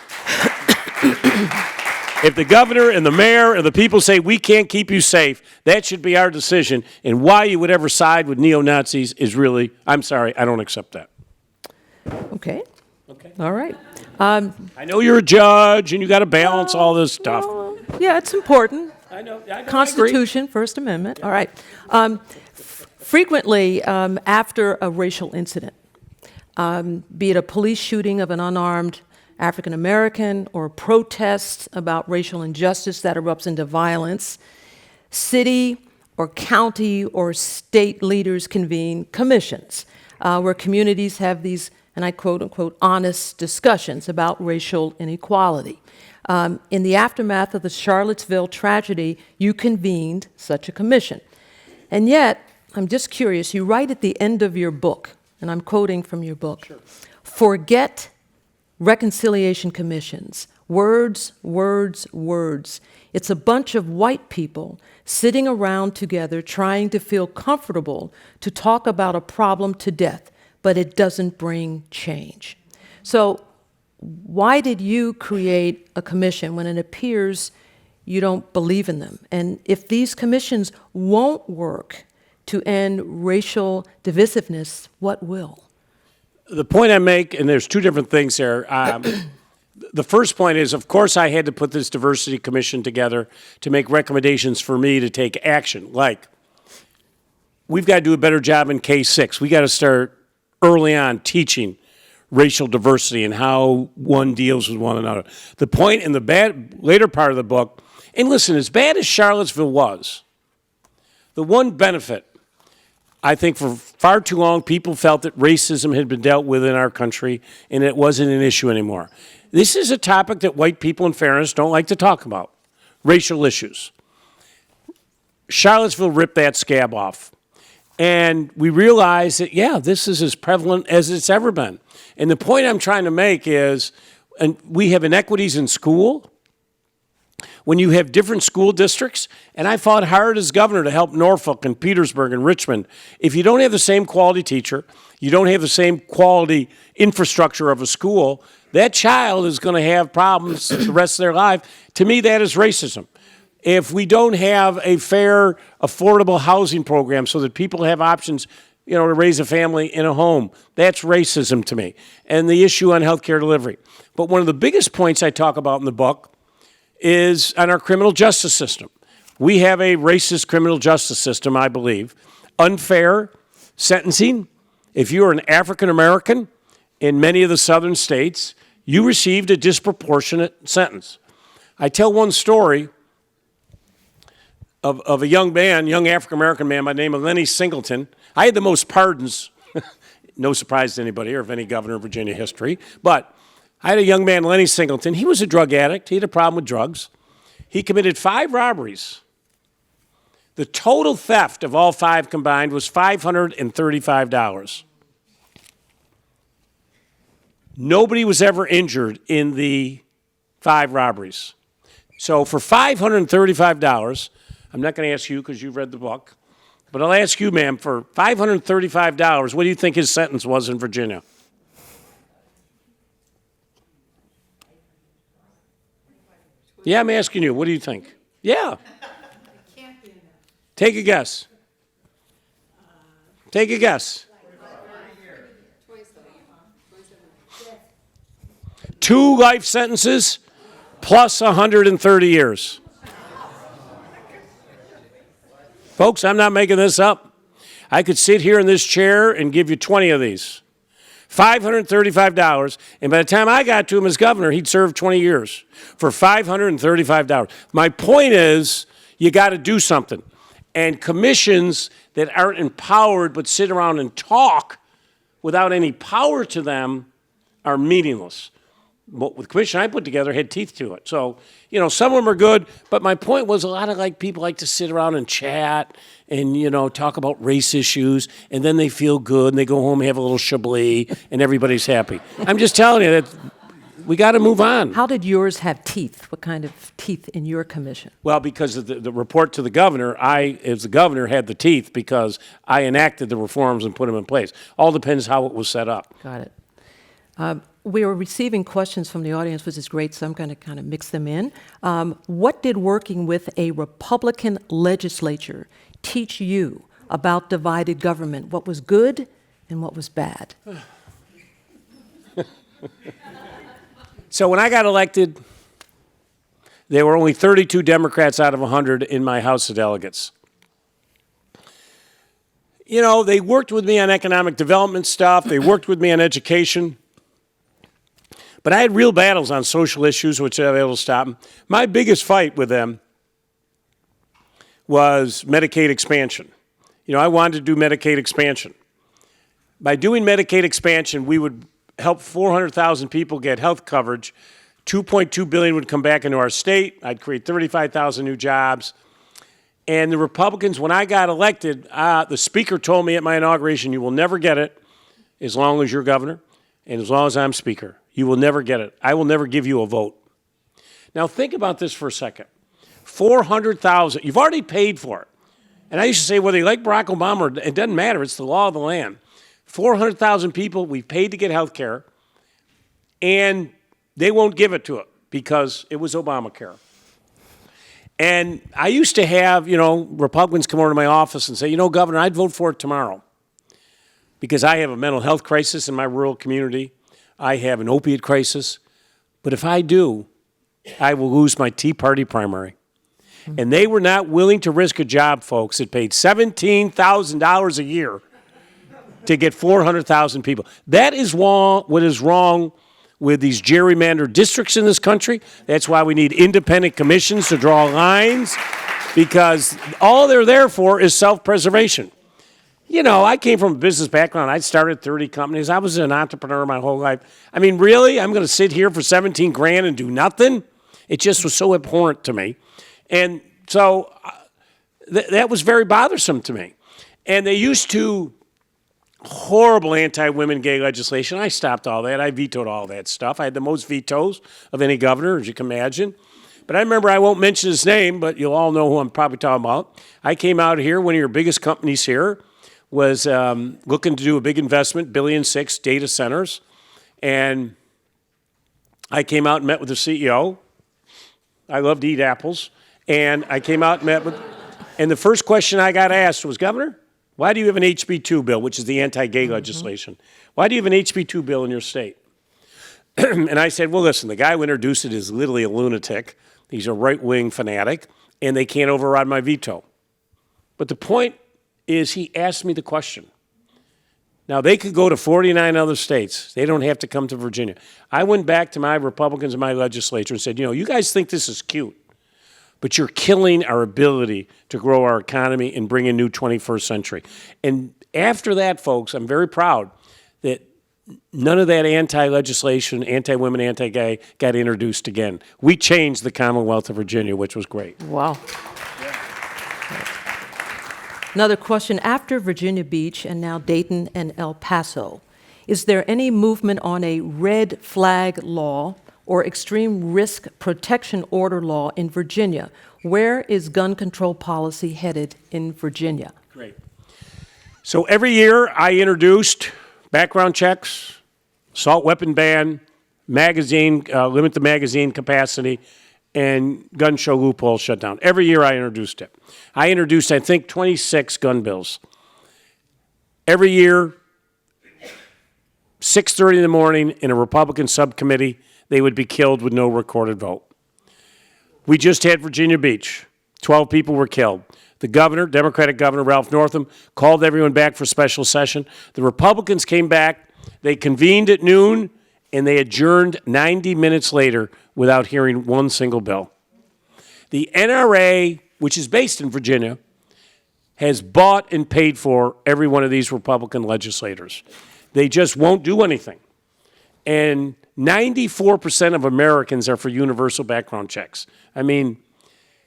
and the mayor and the people say we can't keep you safe, that should be our decision. And why you would ever side with neo-Nazis is really, I'm sorry, I don't accept that.
Okay.
Okay.
All right.
I know you're a judge and you got to balance all this stuff.
Yeah, it's important.
I know. I agree.
Constitution, First Amendment. All right. Frequently, after a racial incident, be it a police shooting of an unarmed African American or protests about racial injustice that erupts into violence, city or county or state leaders convene commissions where communities have these, and I quote unquote, honest discussions about racial inequality. In the aftermath of the Charlottesville tragedy, you convened such a commission. And yet, I'm just curious, you write at the end of your book, and I'm quoting from your book, sure. Forget reconciliation commissions. Words, words, words. It's a bunch of white people sitting around together trying to feel comfortable to talk about a problem to death, but it doesn't bring change. So why did you create a commission when it appears you don't believe in them? And if these commissions won't work to end racial divisiveness, what will?
The point I make, and there's two different things there. The first point is, of course, I had to put this diversity commission together to make recommendations for me to take action. Like, we've got to do a better job in K-6. We got to start early on teaching racial diversity and how one deals with one another. The point in the later part of the book, and listen, as bad as Charlottesville was, the one benefit, I think for far too long, people felt that racism had been dealt with in our country and it wasn't an issue anymore. This is a topic that white people, in fairness, don't like to talk about, racial issues. Charlottesville ripped that scab off. And we realized that, yeah, this is as prevalent as it's ever been. And the point I'm trying to make is, and we have inequities in school, when you have different school districts, and I fought hard as governor to help Norfolk and Petersburg and Richmond. If you don't have the same quality teacher, you don't have the same quality infrastructure of a school, that child is going to have problems the rest of their life. To me, that is racism. If we don't have a fair, affordable housing program so that people have options, you know, to raise a family in a home, that's racism to me. And the issue on health care delivery. But one of the biggest points I talk about in the book is on our criminal justice system. We have a racist criminal justice system, I believe. Unfair sentencing. If you're an African American in many of the southern states, you received a disproportionate sentence. I tell one story of a young man, young African American man by the name of Lenny Singleton. I had the most pardons, no surprise to anybody or of any governor of Virginia history, but I had a young man, Lenny Singleton. He was a drug addict. He had a problem with drugs. He committed 5 robberies. The total theft of all 5 combined was $535. Nobody was ever injured in the 5 robberies. So for $535, I'm not going to ask you because you've read the book, but I'll ask you, ma'am, for $535, what do you think his sentence was in Virginia? Yeah, I'm asking you. What do you think? Yeah. Take a guess. Take a guess. 2 life sentences plus 130 years. Folks, I'm not making this up. I could sit here in this chair and give you 20 of these. $535, and by the time I got to him as governor, he'd served 20 years for $535. My point is, you got to do something. And commissions that aren't empowered but sit around and talk without any power to them are meaningless. What the commission I put together had teeth to it. So, you know, some of them are good, but my point was a lot of people like to sit around and chat and, you know, talk about race issues, and then they feel good and they go home and have a little Chablis and everybody's happy. I'm just telling you that we got to move on.
How did yours have teeth? What kind of teeth in your commission?
Well, because of the report to the governor, I, as the governor, had the teeth because I enacted the reforms and put them in place. All depends how it was set up.
Got it. We are receiving questions from the audience, which is great, so I'm going to kind of mix them in. What did working with a Republican legislature teach you about divided government? What was good and what was bad?
So when I got elected, there were only 32 Democrats out of 100 in my House of Delegates. You know, they worked with me on economic development stuff. They worked with me on education. But I had real battles on social issues, which I was able to stop them. My biggest fight with them was Medicaid expansion. You know, I wanted to do Medicaid expansion. By doing Medicaid expansion, we would help 400,000 people get health coverage. $2.2 billion would come back into our state. I'd create 35,000 new jobs. And the Republicans, when I got elected, the speaker told me at my inauguration, you will never get it as long as you're governor and as long as I'm speaker. You will never get it. I will never give you a vote. Now think about this for a second. 400,000, you've already paid for it. And I used to say, whether you like Barack Obama, it doesn't matter. It's the law of the land. 400,000 people we've paid to get health care, and they won't give it to it because it was Obamacare. And I used to have, you know, Republicans come over to my office and say, you know, Governor, I'd vote for it tomorrow because I have a mental health crisis in my rural community. I have an opiate crisis. But if I do, I will lose my Tea Party primary. And they were not willing to risk a job, folks, that paid $17,000 a year to get 400,000 people. That is wrong, what is wrong with these gerrymandered districts in this country. That's why we need independent commissions to draw lines, because all they're there for is self-preservation. You know, I came from a business background. I started 30 companies. I was an entrepreneur my whole life. I mean, really? I'm going to sit here for 17 grand and do nothing? It just was so abhorrent to me. And so that was very bothersome to me. And they used to horrible anti-women gay legislation. I stopped all that. I vetoed all that stuff. I had the most vetoes of any governor, as you can imagine. But I remember, I won't mention his name, but you'll all know who I'm probably talking about. I came out here, one of your biggest companies here was looking to do a big investment, $1.6 billion, data centers. And I came out and met with the CEO. I love to eat apples. And I came out and met with, and the first question I got asked was, Governor, why do you have an HB2 bill, which is the anti-gay legislation? Why do you have an HB2 bill in your state? And I said, well, listen, the guy who introduced it is literally a lunatic. He's a right-wing fanatic, and they can't override my veto. But the point is, he asked me the question. Now, they could go to 49 other states. They don't have to come to Virginia. I went back to my Republicans in my legislature and said, you know, you guys think this is cute, but you're killing our ability to grow our economy and bring a new 21st century. And after that, folks, I'm very proud that none of that anti-legislation, anti-women, anti-gay got introduced again. We changed the Commonwealth of Virginia, which was great.
Wow. Another question. After Virginia Beach and now Dayton and El Paso, is there any movement on a red flag law or extreme risk protection order law in Virginia? Where is gun control policy headed in Virginia?
Great. So every year I introduced background checks, assault weapon ban, magazine, limit the magazine capacity, and gun show loophole shutdown. Every year I introduced it. I introduced, I think, 26 gun bills. Every year, 6:30 in the morning in a Republican subcommittee, they would be killed with no recorded vote. We just had Virginia Beach. 12 people were killed. The governor, Democratic Governor Ralph Northam, called everyone back for special session. The Republicans came back. They convened at noon, and they adjourned 90 minutes later without hearing one single bill. The NRA, which is based in Virginia, has bought and paid for every one of these Republican legislators. They just won't do anything. And 94% of Americans are for universal background checks. I mean,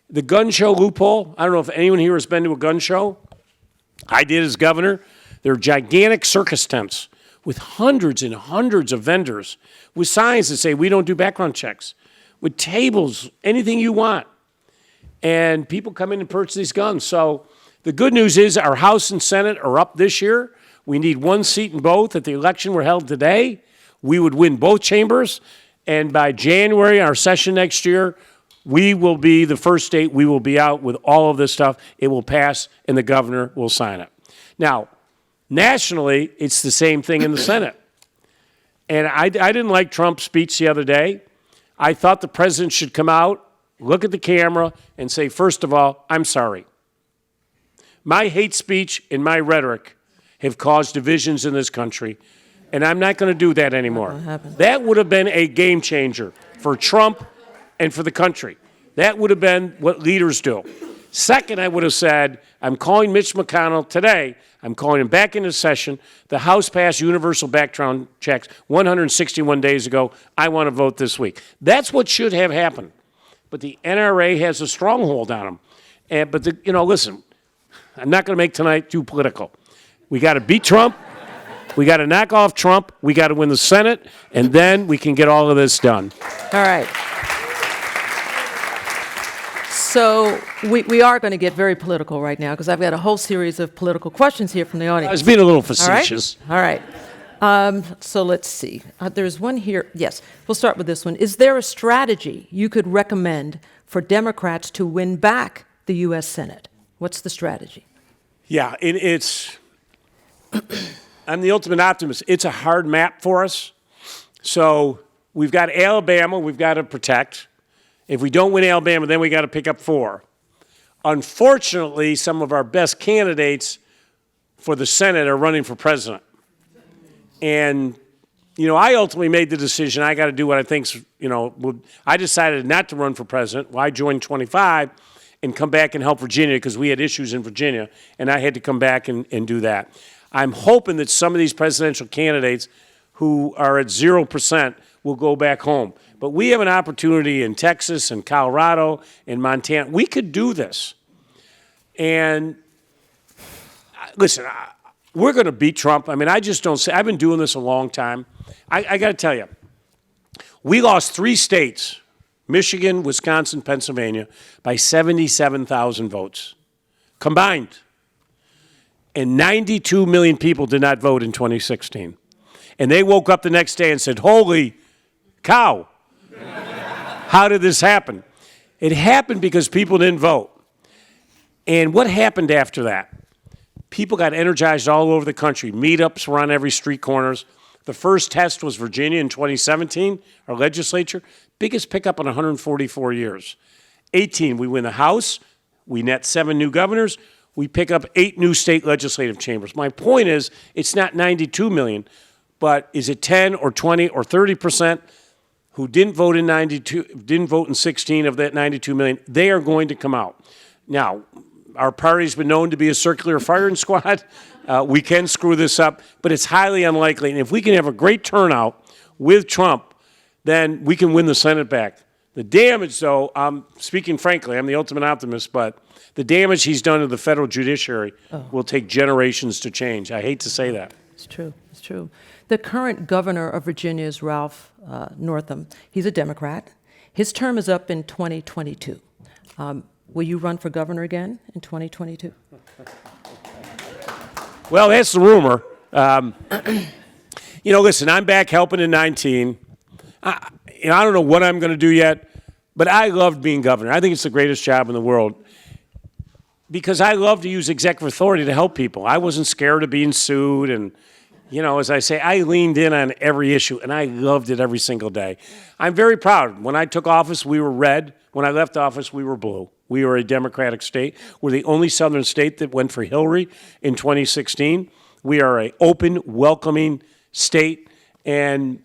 the gun show loophole, I don't know if anyone here has been to a gun show. I did as governor. They're gigantic circus tents with hundreds and hundreds of vendors with signs that say, we don't do background checks, with tables, anything you want. And people come in and purchase these guns. So the good news is our House and Senate are up this year. We need one seat in both. If the election were held today, we would win both chambers. And by January, our session next year, we will be the first state. We will be out with all of this stuff. It will pass, and the governor will sign it. Now, nationally, it's the same thing in the Senate. And I didn't like Trump's speech the other day. I thought the president should come out, look at the camera, and say, first of all, I'm sorry. My hate speech and my rhetoric have caused divisions in this country, and I'm not going to do that anymore. That would have been a game changer for Trump and for the country. That would have been what leaders do. Second, I would have said, I'm calling Mitch McConnell today. I'm calling him back into session. The House passed universal background checks 161 days ago. I want to vote this week. That's what should have happened. But the NRA has a stronghold on them. Listen, I'm not going to make tonight too political. We got to beat Trump. We got to knock off Trump. We got to win the Senate, and then we can get all of this done.
All right. So we are going to get very political right now because I've got a whole series of political questions here from the audience.
I was being a little facetious.
All right. So let's see. There's one here. Yes, we'll start with this one. Is there a strategy you could recommend for Democrats to win back the U.S. Senate? What's the strategy?
Yeah, I'm the ultimate optimist. It's a hard map for us. So we've got Alabama we've got to protect. If we don't win Alabama, then we got to pick up 4. Unfortunately, some of our best candidates for the Senate are running for president. And, I ultimately made the decision I got to do what I think's, I decided not to run for president. Well, I joined 25 and come back and help Virginia because we had issues in Virginia, and I had to come back and do that. I'm hoping that some of these presidential candidates who are at 0% will go back home. But we have an opportunity in Texas and Colorado and Montana. We could do this. And listen, we're going to beat Trump. I mean, I just don't say. I've been doing this a long time. I got to tell you, we lost 3 states, Michigan, Wisconsin, Pennsylvania, by 77,000 votes combined. And 92 million people did not vote in 2016. And they woke up the next day and said, holy cow, how did this happen? It happened because people didn't vote. And what happened after that? People got energized all over the country. Meetups were on every street corners. The first test was Virginia in 2017, our legislature. Biggest pickup in 144 years. 18, we win the House. We net 7 new governors. We pick up 8 new state legislative chambers. My point is, it's not 92 million, but is it 10 or 20 or 30% who didn't vote in 16 of that 92 million? They are going to come out. Now, our party's been known to be a circular firing squad. We can screw this up, but it's highly unlikely. And if we can have a great turnout with Trump, then we can win the Senate back. The damage, though, speaking frankly, I'm the ultimate optimist, but the damage he's done to the federal judiciary will take generations to change. I hate to say that.
It's true. It's true. The current governor of Virginia is Ralph Northam. He's a Democrat. His term is up in 2022. Will you run for governor again in 2022?
Well, that's the rumor. Listen, I'm back helping in 19. I don't know what I'm going to do yet, but I loved being governor. I think it's the greatest job in the world because I love to use executive authority to help people. I wasn't scared of being sued, and, as I say, I leaned in on every issue, and I loved it every single day. I'm very proud. When I took office, we were red. When I left office, we were blue. We were a Democratic state. We're the only southern state that went for Hillary in 2016. We are an open, welcoming state, and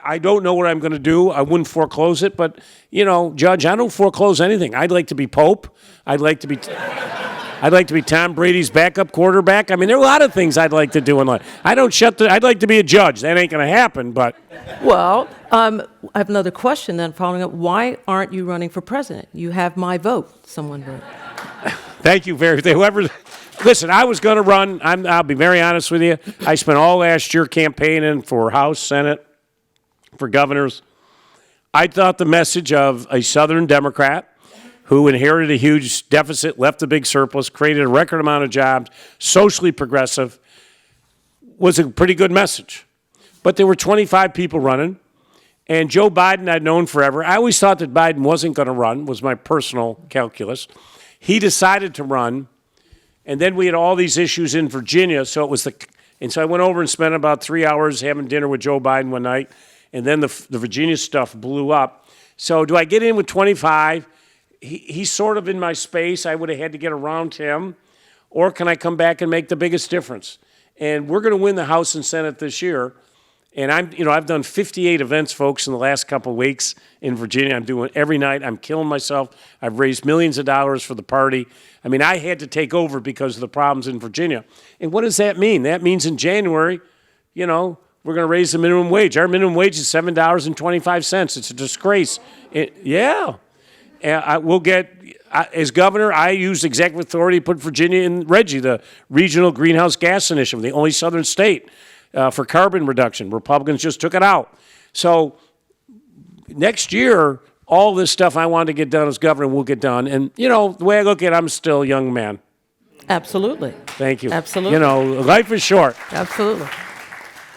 I don't know what I'm going to do. I wouldn't foreclose it, but, Judge, I don't foreclose anything. I'd like to be Pope. I'd like to be Tom Brady's backup quarterback. I mean, there are a lot of things I'd like to do in life. I'd like to be a judge. That ain't going to happen, but.
Well, I have another question then following up. Why aren't you running for president? You have my vote. Someone vote.
Thank you listen, I was going to run. I'll be very honest with you. I spent all last year campaigning for House, Senate, for governors. I thought the message of a Southern Democrat who inherited a huge deficit, left a big surplus, created a record amount of jobs, socially progressive, was a pretty good message. But there were 25 people running, and Joe Biden I'd known forever. I always thought that Biden wasn't going to run, was my personal calculus. He decided to run, and then we had all these issues in Virginia, so it was the And so I went over and spent about 3 hours having dinner with Joe Biden one night, and then the Virginia stuff blew up. So do I get in with 25? He's sort of in my space. I would have had to get around him. Or can I come back and make the biggest difference? And we're going to win the House and Senate this year. And I've done 58 events, folks, in the last couple of weeks in Virginia. I'm doing every night. I'm killing myself. I've raised millions of dollars for the party. I mean, I had to take over because of the problems in Virginia. And what does that mean? That means in January, we're going to raise the minimum wage. Our minimum wage is $7.25. It's a disgrace. Yeah. We'll get, as governor, I used executive authority to put Virginia in RGGI, the Regional Greenhouse Gas Initiative, the only southern state for carbon reduction. Republicans just took it out. So next year, all this stuff I wanted to get done as governor will get done. And, the way I look at it, I'm still a young man.
Absolutely.
Thank you.
Absolutely.
Life is short.
Absolutely.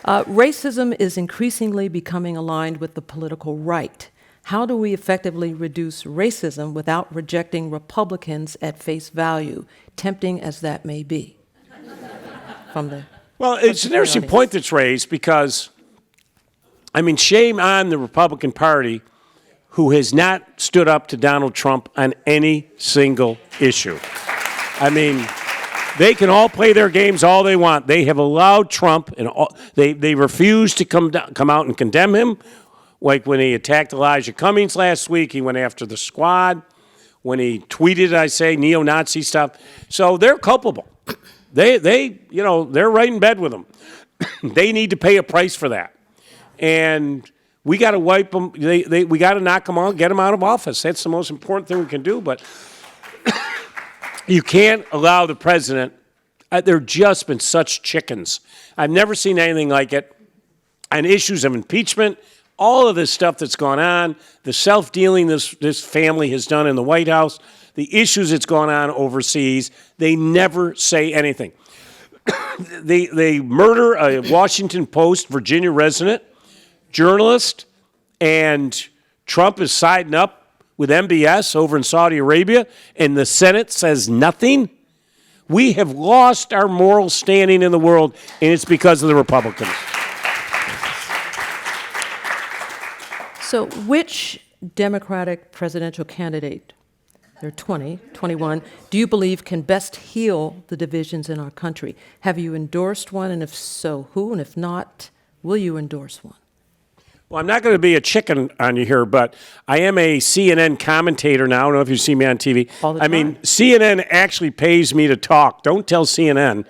Racism is increasingly becoming aligned with the political right. How do we effectively reduce racism without rejecting Republicans at face value, tempting as that may be?
Well, it's an interesting point that's raised because, shame on the Republican Party who has not stood up to Donald Trump on any single issue. They can all play their games all they want. They have allowed Trump, and they refuse to come out and condemn him. Like when he attacked Elijah Cummings last week, he went after the squad. When he tweeted, neo-Nazi stuff. So they're culpable. They're right in bed with them. They need to pay a price for that. And we got to wipe them. We got to knock them out, get them out of office. That's the most important thing we can do. But you can't allow the president. They've just been such chickens. I've never seen anything like it. On issues of impeachment, all of this stuff that's gone on, the self-dealing this family has done in the White House, the issues that's gone on overseas, they never say anything. They murder a Washington Post Virginia resident, journalist, and Trump is siding up with MBS over in Saudi Arabia, and the Senate says nothing. We have lost our moral standing in the world, and it's because of the Republicans.
So which Democratic presidential candidate, there are 20, 21, do you believe can best heal the divisions in our country? Have you endorsed one, and if so, who? And if not, will you endorse one?
Well, I'm not going to be a chicken on you here, but I am a CNN commentator now. I don't know if you see me on TV.
All the time.
CNN actually pays me to talk. Don't tell CNN.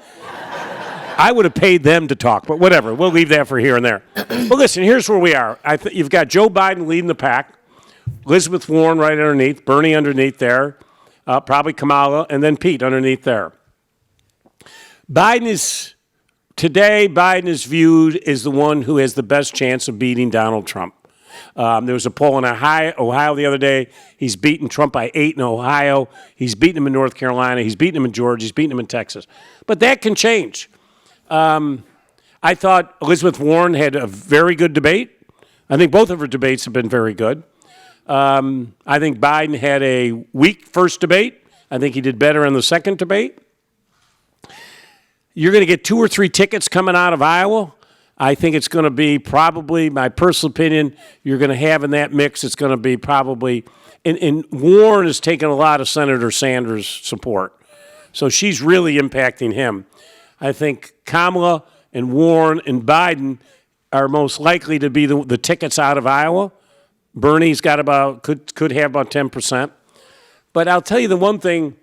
I would have paid them to talk, but whatever. We'll leave that for here and there. Well, listen, here's where we are. You've got Joe Biden leading the pack, Elizabeth Warren right underneath, Bernie underneath there, probably Kamala, and then Pete underneath there. Biden is viewed as the one who has the best chance of beating Donald Trump. There was a poll in Ohio the other day. He's beaten Trump by 8 in Ohio. He's beaten him in North Carolina. He's beaten him in Georgia. He's beaten him in Texas. But that can change. I thought Elizabeth Warren had a very good debate. I think both of her debates have been very good. I think Biden had a weak first debate. I think he did better in the second debate. You're going to get 2 or 3 tickets coming out of Iowa. I think it's going to be probably, my personal opinion, you're going to have in that mix, it's going to be probably, and Warren has taken a lot of Senator Sanders' support. So she's really impacting him. I think Kamala and Warren and Biden are most likely to be the tickets out of Iowa. Bernie's got could have about 10%. But I'll tell you the one thing,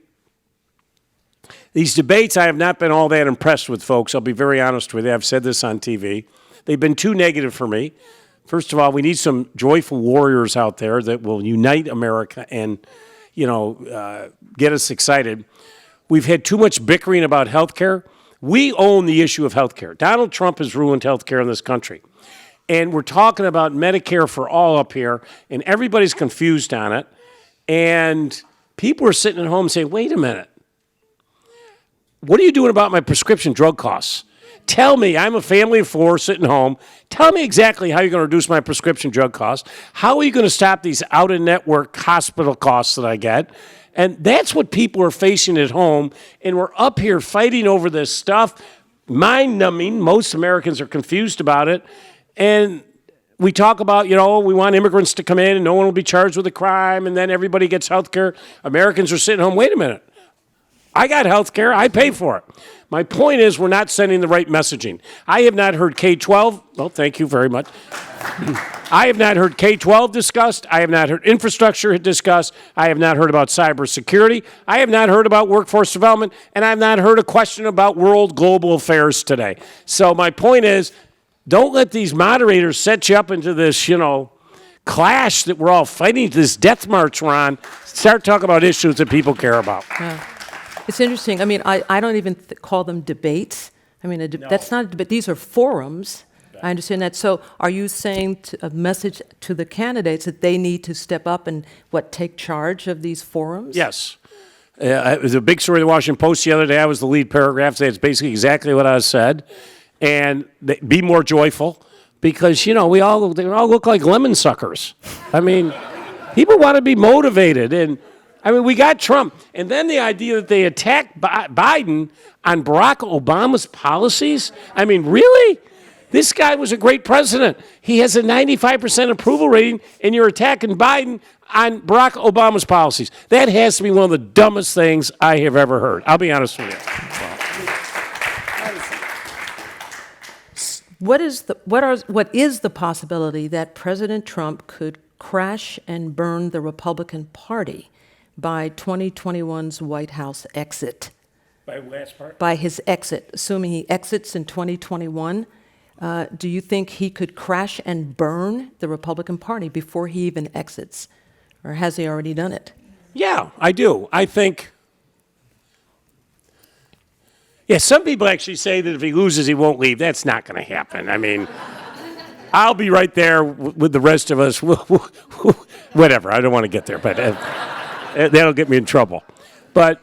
these debates I have not been all that impressed with, folks. I'll be very honest with you. I've said this on TV. They've been too negative for me. First of all, we need some joyful warriors out there that will unite America and, get us excited. We've had too much bickering about health care. We own the issue of health care. Donald Trump has ruined health care in this country. And we're talking about Medicare for all up here, and everybody's confused on it. And people are sitting at home saying, wait a minute. What are you doing about my prescription drug costs? Tell me, I'm a family of 4 sitting home. Tell me exactly how you're going to reduce my prescription drug costs. How are you going to stop these out-of-network hospital costs that I get? And that's what people are facing at home. And we're up here fighting over this stuff. mind-numbing. Most Americans are confused about it. And we talk about, we want immigrants to come in and no one will be charged with a crime, and then everybody gets health care. Americans are sitting home. Wait a minute. I got health care. I pay for it. My point is we're not sending the right messaging. I have not heard K-12. Well, thank you very much. I have not heard K-12 discussed. I have not heard infrastructure discussed. I have not heard about cybersecurity. I have not heard about workforce development. And I have not heard a question about world global affairs today. So my point is, don't let these moderators set you up into this, clash that we're all fighting, this death march we're on. Start talking about issues that people care about.
Yeah. It's interesting. I mean, I don't even call them debates. I mean, that's not a debate. These are forums. I understand that. So are you saying a message to the candidates that they need to step up and, take charge of these forums?
Yes. It was a big story in the Washington Post the other day. I was the lead paragraph. It's basically exactly what I said. And be more joyful because, they all look like lemon suckers. I mean, people want to be motivated. And, we got Trump. And then the idea that they attacked Biden on Barack Obama's policies. I mean, really? This guy was a great president. He has a 95% approval rating, and you're attacking Biden on Barack Obama's policies. That has to be one of the dumbest things I have ever heard. I'll be honest with you.
What is the possibility that President Trump could crash and burn the Republican Party by 2021's White House exit?
By last part?
By his exit, assuming he exits in 2021. Do you think he could crash and burn the Republican Party before he even exits? Or has he already done it?
Yeah, I do. I think, some people actually say that if he loses, he won't leave. That's not going to happen. I mean, I'll be right there with the rest of us. Whatever, I don't want to get there, but that'll get me in trouble. But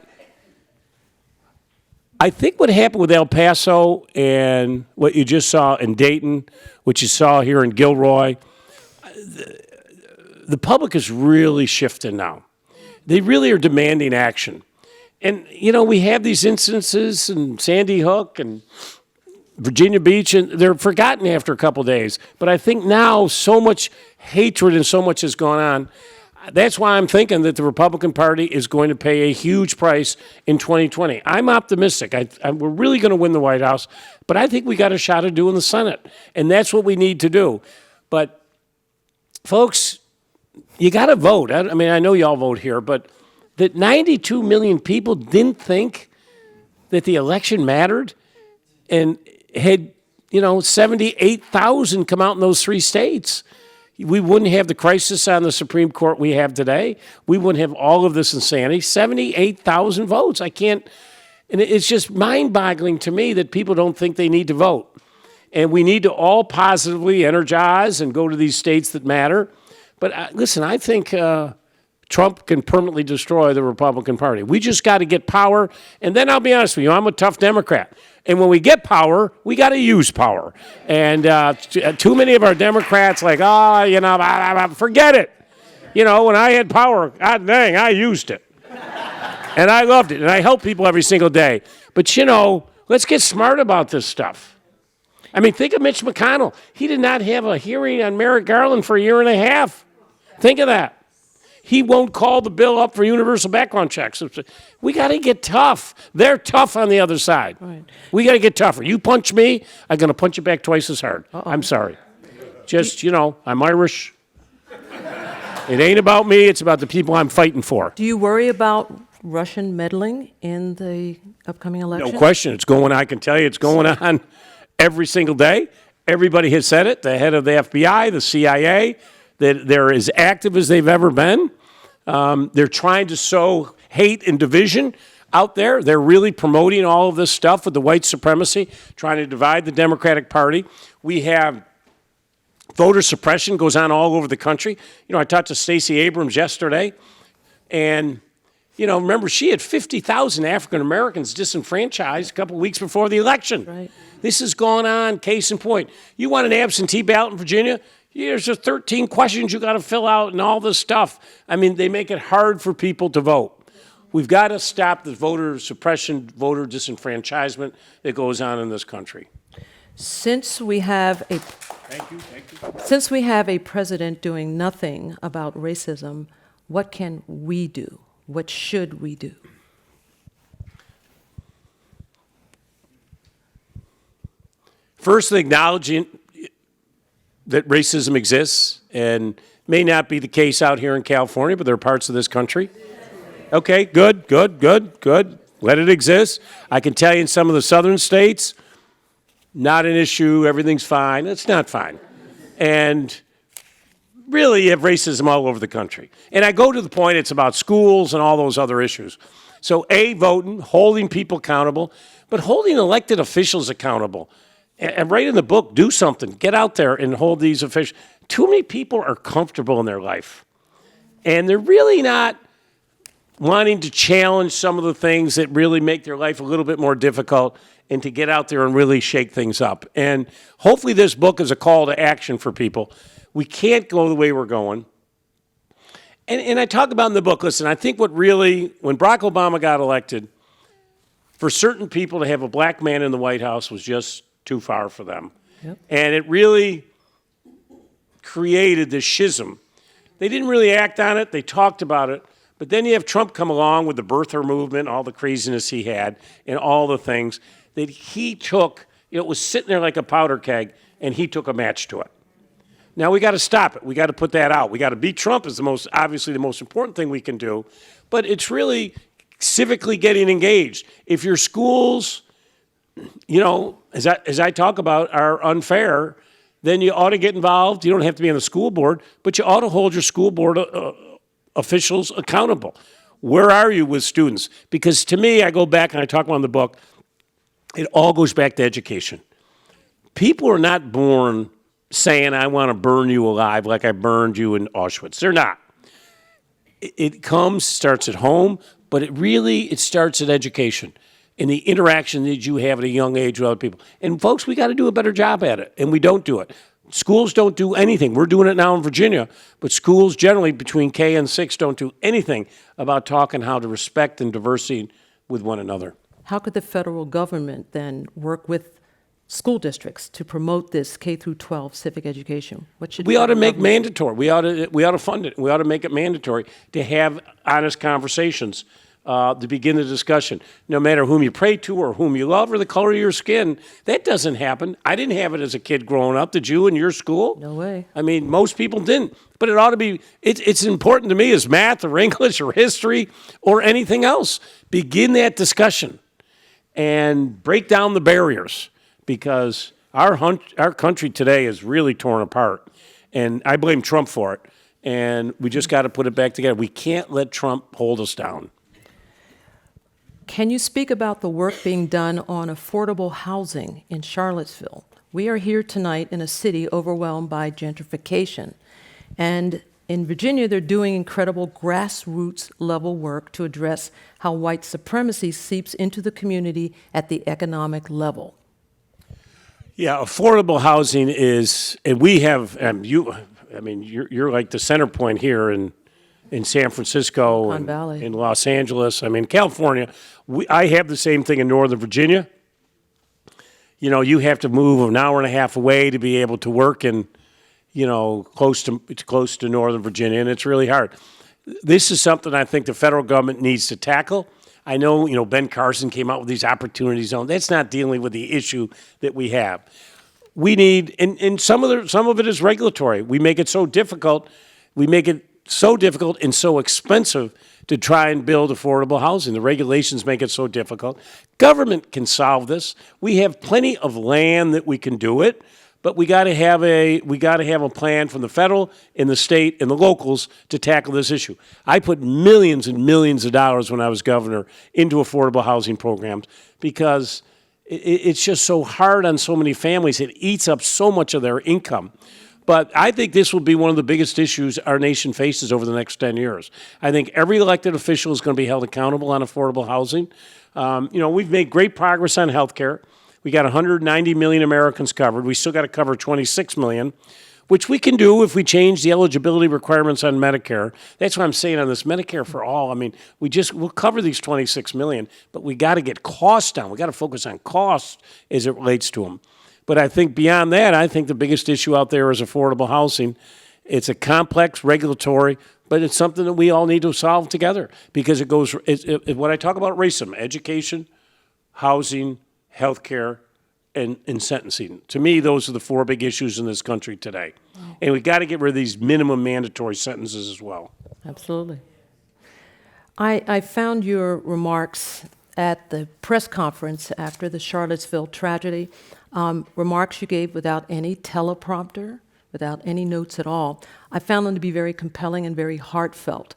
I think what happened with El Paso and what you just saw in Dayton, what you saw here in Gilroy, the public is really shifting now. They really are demanding action. And, we have these instances in Sandy Hook and Virginia Beach, and they're forgotten after a couple days. But I think now so much hatred and so much has gone on. That's why I'm thinking that the Republican Party is going to pay a huge price in 2020. I'm optimistic. We're really going to win the White House, but I think we got a shot at doing the Senate, and that's what we need to do. But, folks, you got to vote. I know you all vote here, but that 92 million people didn't think that the election mattered and had, 78,000 come out in those 3 states. We wouldn't have the crisis on the Supreme Court we have today. We wouldn't have all of this insanity. 78,000 votes. And it's just mind-boggling to me that people don't think they need to vote. And we need to all positively energize and go to these states that matter. But listen, I think Trump can permanently destroy the Republican Party. We just got to get power. And then I'll be honest with you, I'm a tough Democrat. And when we get power, we got to use power. And too many of our Democrats forget it. When I had power, God dang, I used it. And I loved it. And I help people every single day. But, let's get smart about this stuff. Think of Mitch McConnell. He did not have a hearing on Merrick Garland for a year and a half. Think of that. He won't call the bill up for universal background checks. We got to get tough. They're tough on the other side. Right. We got to get tougher. You punch me, I'm going to punch you back twice as hard. Uh-oh. I'm sorry. Just, I'm Irish. It ain't about me. It's about the people I'm fighting for.
Do you worry about Russian meddling in the upcoming election?
No question. It's going on. I can tell you it's going on every single day. Everybody has said it. The head of the FBI, the CIA, that they're as active as they've ever been. They're trying to sow hate and division out there. They're really promoting all of this stuff with the white supremacy, trying to divide the Democratic Party. We have voter suppression goes on all over the country. I talked to Stacey Abrams yesterday, and, remember, she had 50,000 African Americans disenfranchised a couple weeks before the election.
Right.
This has gone on, case in point. You want an absentee ballot in Virginia? There's just 13 questions you got to fill out and all this stuff. They make it hard for people to vote. We've got to stop the voter suppression, voter disenfranchisement that goes on in this country.
Since we have a
Thank you, thank you.
Since we have a president doing nothing about racism, what can we do? What should we do?
First, acknowledging that racism exists and may not be the case out here in California, but there are parts of this country. Okay, good, good, good, good. Let it exist. I can tell you in some of the southern states, not an issue, everything's fine. It's not fine. And really, you have racism all over the country. And I go to the point, it's about schools and all those other issues. So, A, voting, holding people accountable, but holding elected officials accountable. And write in the book, do something. Get out there and hold these officials. Too many people are comfortable in their life. And they're really not wanting to challenge some of the things that really make their life a little bit more difficult and to get out there and really shake things up. And hopefully this book is a call to action for people. We can't go the way we're going. And I talk about in the book, listen, I think what really, when Barack Obama got elected, for certain people to have a black man in the White House was just too far for them.
Yep.
And it really created this schism. They didn't really act on it. They talked about it. But then you have Trump come along with the birther movement, all the craziness he had, and all the things that he took. It was sitting there like a powder keg, and he took a match to it. Now we got to stop it. We got to put that out. We got to beat Trump is obviously the most important thing we can do. But it's really civically getting engaged. If your schools, you know, as I talk about, are unfair, then you ought to get involved. You don't have to be on the school board, but you ought to hold your school board officials accountable. Where are you with students? Because to me, I go back and I talk about in the book, it all goes back to education. People are not born saying, I want to burn you alive like I burned you in Auschwitz. They're not. It starts at home, but it starts at education and the interaction that you have at a young age with other people. And folks, we got to do a better job at it, and we don't do it. Schools don't do anything. We're doing it now in Virginia, but schools generally between K and 6 don't do anything about talking how to respect and diversity with one another.
How could the federal government then work with school districts to promote this K through 12 civic education? What should
we ought to
federal
make
government-
mandatory. We ought to fund it. We ought to make it mandatory to have honest conversations. To begin the discussion, no matter whom you pray to or whom you love or the color of your skin. That doesn't happen. I didn't have it as a kid growing up. Did you in your school?
No way.
I mean, most people didn't. But it ought to be, it's important to me as math or English or history or anything else. Begin that discussion and break down the barriers, because our country today is really torn apart. And I blame Trump for it. And we just got to put it back together. We can't let Trump hold us down.
Can you speak about the work being done on affordable housing in Charlottesville? We are here tonight in a city overwhelmed by gentrification. And in Virginia, they're doing incredible grassroots level work to address how white supremacy seeps into the community at the economic level.
Yeah, affordable housing is, and we have, you're like the center point here in San Francisco and
Valley.
in Los Angeles. I mean, California, I have the same thing in Northern Virginia. You know, you have to move an hour and a half away to be able to work in, you know, close to Northern Virginia, and it's really hard. This is something I think the federal government needs to tackle. I know, you know, Ben Carson came out with these opportunity zones. That's not dealing with the issue that we have. We need, and some of it is regulatory. We make it so difficult. We make it so difficult and so expensive to try and build affordable housing. The regulations make it so difficult. Government can solve this. We have plenty of land that we can do it, but we got to have a plan from the federal and the state and the locals to tackle this issue. I put millions and millions of dollars when I was governor into affordable housing programs because it's just so hard on so many families. It eats up so much of their income. But I think this will be one of the biggest issues our nation faces over the next 10 years. I think every elected official is going to be held accountable on affordable housing. You know, we've made great progress on health care. We got 190 million Americans covered. We still got to cover 26 million. which we can do if we change the eligibility requirements on Medicare. That's what I'm saying on this Medicare for all. I mean, we'll cover these 26 million, but we got to get costs down. We got to focus on costs as it relates to them. But I think beyond that, I think the biggest issue out there is affordable housing. It's a complex regulatory, but it's something that we all need to solve together because it goes, when I talk about racism, education, housing, healthcare, and sentencing. To me, those are the 4 big issues in this country today. Wow. And we got to get rid of these minimum mandatory sentences as well.
Absolutely. I found your remarks at the press conference after the Charlottesville tragedy, remarks you gave without any teleprompter, without any notes at all. I found them to be very compelling and very heartfelt.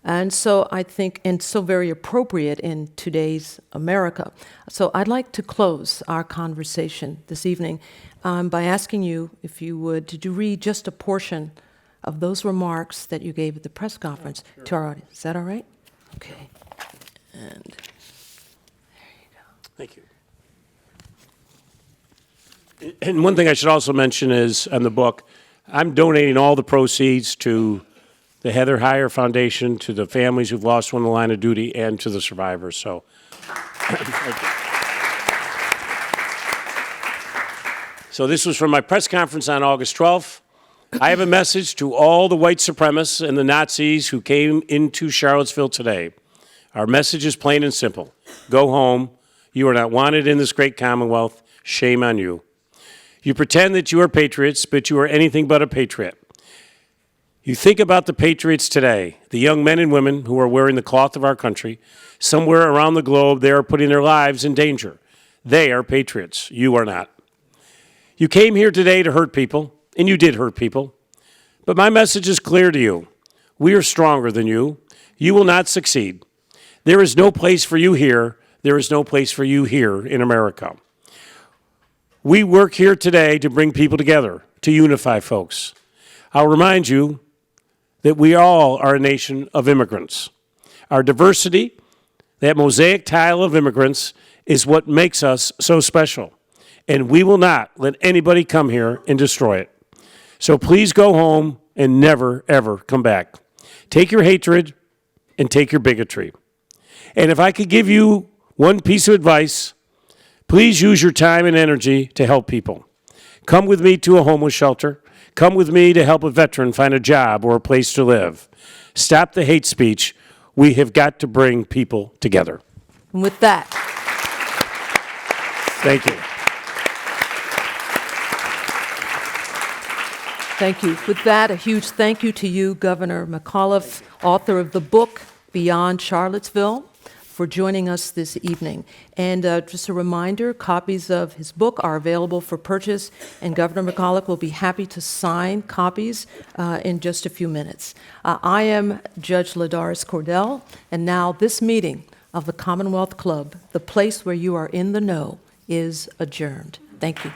And so I think, and so very appropriate in today's America. So I'd like to close our conversation this evening by asking you, if you would, to read just a portion of those remarks that you gave at the press conference to our audience. Is that all right? Okay. And there you go.
Thank you. And one thing I should also mention is, on the book, I'm donating all the proceeds to the Heather Heyer Foundation, to the families who've lost one in the line of duty, and to the survivors. So, thank you. So this was from my press conference on August 12th. I have a message to all the white supremacists and the Nazis who came into Charlottesville today. Our message is plain and simple. Go home. You are not wanted in this great Commonwealth. Shame on you. You pretend that you are patriots, but you are anything but a patriot. You think about the patriots today, the young men and women who are wearing the cloth of our country. Somewhere around the globe, they are putting their lives in danger. They are patriots. You are not. You came here today to hurt people, and you did hurt people. But my message is clear to you. We are stronger than you. You will not succeed. There is no place for you here. There is no place for you here in America. We work here today to bring people together, to unify folks. I'll remind you that we all are a nation of immigrants. Our diversity, that mosaic tile of immigrants, is what makes us so special. And we will not let anybody come here and destroy it. So please go home and never, ever come back. Take your hatred and take your bigotry. And if I could give you one piece of advice, please use your time and energy to help people. Come with me to a homeless shelter. Come with me to help a veteran find a job or a place to live. Stop the hate speech. We have got to bring people together.
And with that,
thank you.
Thank you. With that, a huge thank you to you, Governor McAuliffe, author of the book Beyond Charlottesville, for joining us this evening. And just a reminder, copies of his book are available for purchase, and Governor McAuliffe will be happy to sign copies in just a few minutes. I am Judge Ladaris Cordell, and now this meeting of the Commonwealth Club, the place where you are in the know, is adjourned. Thank you.